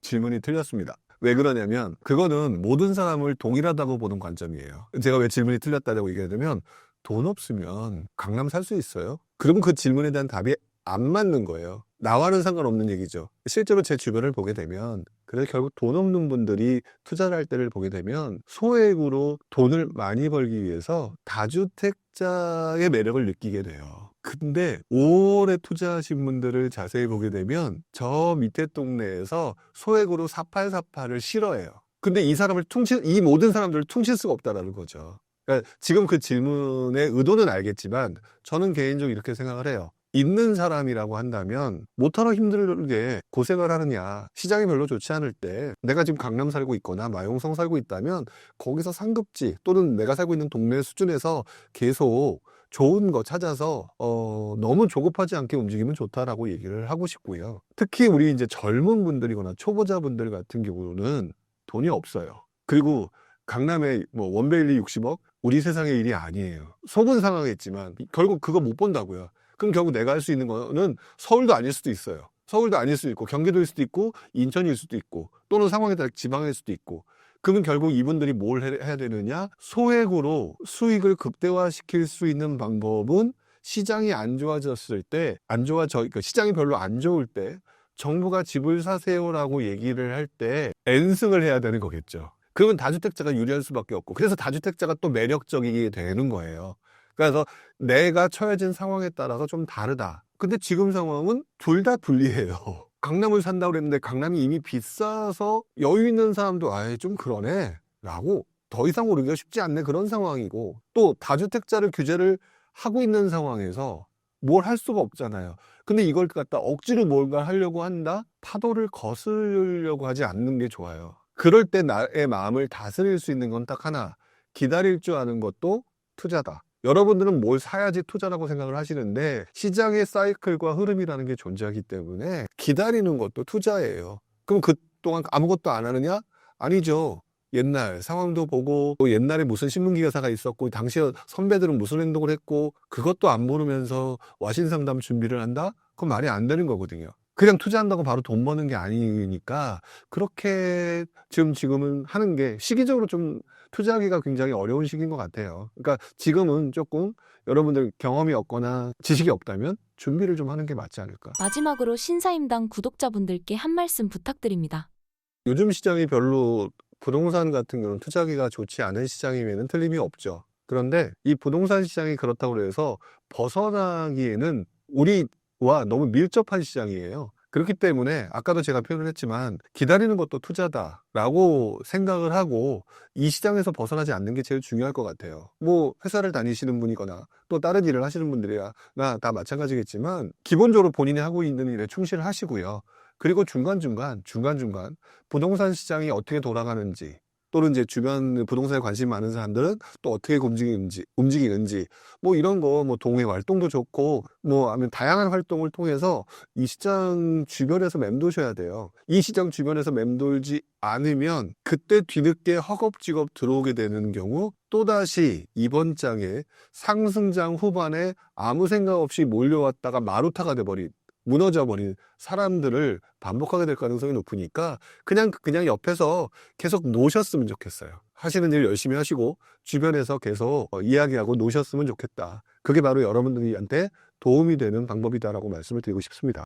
질문이 틀렸습니다. 왜 그러냐면 그거는 모든 사람을 동일하다고 보는 관점이에요. 제가 왜 질문이 틀렸다고 얘기하냐면 돈 없으면 강남 살 수 있어요? 그러면 그 질문에 대한 답이 안 맞는 거예요. 나와는 상관없는 얘기죠. 실제로 제 주변을 보게 되면 그래서 결국 돈 없는 분들이 투자를 할 때를 보게 되면 소액으로 돈을 많이 벌기 위해서 다주택자의 매력을 느끼게 돼요. 근데 오래 투자하신 분들을 자세히 보게 되면 저 밑에 동네에서 소액으로 4848을 싫어해요. 근데 이 모든 사람들을 퉁칠 수가 없다라는 거죠. 그러니까 지금 그 질문의 의도는 알겠지만 저는 개인적으로 이렇게 생각을 해요. 있는 사람이라고 한다면 못하러 힘들게 고생을 하느냐, 시장이 별로 좋지 않을 때 내가 지금 강남 살고 있거나 마용성 살고 있다면 거기서 상급지 또는 내가 살고 있는 동네 수준에서 계속 좋은 거 찾아서 너무 조급하지 않게 움직이면 좋다라고 얘기를 하고 싶고요. 특히 우리 이제 젊은 분들이거나 초보자분들 같은 경우는 돈이 없어요. 그리고 강남에 뭐 원베일리 60억? 우리 세상의 일이 아니에요. 속은 상하겠지만 결국 그거 못 본다고요. 그럼 결국 내가 할 수 있는 거는 서울도 아닐 수도 있어요. 서울도 아닐 수도 있고 경기도일 수도 있고 인천일 수도 있고 또는 상황에 따라 지방일 수도 있고 그러면 결국 이분들이 뭘 해야 되느냐? 소액으로 수익을 극대화시킬 수 있는 방법은 시장이 안 좋아졌을 때 그러니까 시장이 별로 안 좋을 때 정부가 집을 사세요라고 얘기를 할 때 N승을 해야 되는 거겠죠. 그러면 다주택자가 유리할 수밖에 없고 그래서 다주택자가 또 매력적이게 되는 거예요. 그래서 내가 처해진 상황에 따라서 좀 다르다. 근데 지금 상황은 둘 다 불리해요. 강남을 산다고 그랬는데 강남이 이미 비싸서 여유 있는 사람도 좀 그러네 라고 더 이상 오르기가 쉽지 않네 그런 상황이고 또 다주택자를 규제를 하고 있는 상황에서 뭘 할 수가 없잖아요. 근데 이걸 갖다 억지로 뭔가 하려고 한다? 파도를 거스르려고 하지 않는 게 좋아요. 그럴 때 나의 마음을 다스릴 수 있는 건 딱 하나. 기다릴 줄 아는 것도 투자다. 여러분들은 뭘 사야지 투자라고 생각을 하시는데 시장의 사이클과 흐름이라는 게 존재하기 때문에 기다리는 것도 투자예요. 그럼 그동안 아무것도 안 하느냐? 아니죠. 옛날 상황도 보고 또 옛날에 무슨 신문기사가 있었고 당시 선배들은 무슨 행동을 했고 그것도 안 모르면서 와신상담 준비를 한다? 그건 말이 안 되는 거거든요. 그냥 투자한다고 바로 돈 버는 게 아니니까 그렇게 지금은 하는 게 시기적으로 좀 투자하기가 굉장히 어려운 시기인 것 같아요. 그러니까 지금은 조금 여러분들 경험이 없거나 지식이 없다면 준비를 좀 하는 게 맞지 않을까. 마지막으로 신사임당 구독자분들께 한 말씀 부탁드립니다. 요즘 시장이 별로 부동산 같은 경우는 투자하기가 좋지 않은 시장이면 틀림이 없죠. 그런데 이 부동산 시장이 그렇다고 해서 벗어나기에는 우리와 너무 밀접한 시장이에요. 그렇기 때문에 아까도 제가 표현을 했지만 기다리는 것도 투자다라고 생각을 하고 이 시장에서 벗어나지 않는 게 제일 중요할 것 같아요. 뭐 회사를 다니시는 분이거나 또 다른 일을 하시는 분들이나 다 마찬가지겠지만 기본적으로 본인이 하고 있는 일에 충실하시고요. 그리고 중간중간 부동산 시장이 어떻게 돌아가는지, 또는 이제 주변 부동산에 관심 많은 사람들은 또 어떻게 움직이는지, 뭐 이런 거, 뭐 동해 활동도 좋고, 뭐 아니면 다양한 활동을 통해서 이 시장 주변에서 맴도셔야 돼요. 이 시장 주변에서 맴돌지 않으면 그때 뒤늦게 허겁지겁 들어오게 되는 경우, 또다시 이번 장에 상승장 후반에 아무 생각 없이 몰려왔다가 마루타가 돼버린, 무너져버린 사람들을 반복하게 될 가능성이 높으니까 그냥 옆에서 계속 노셨으면 좋겠어요. 하시는 일 열심히 하시고 주변에서 계속 이야기하고 노셨으면 좋겠다. 그게 바로 여러분들한테 도움이 되는 방법이다라고 말씀을 드리고 싶습니다.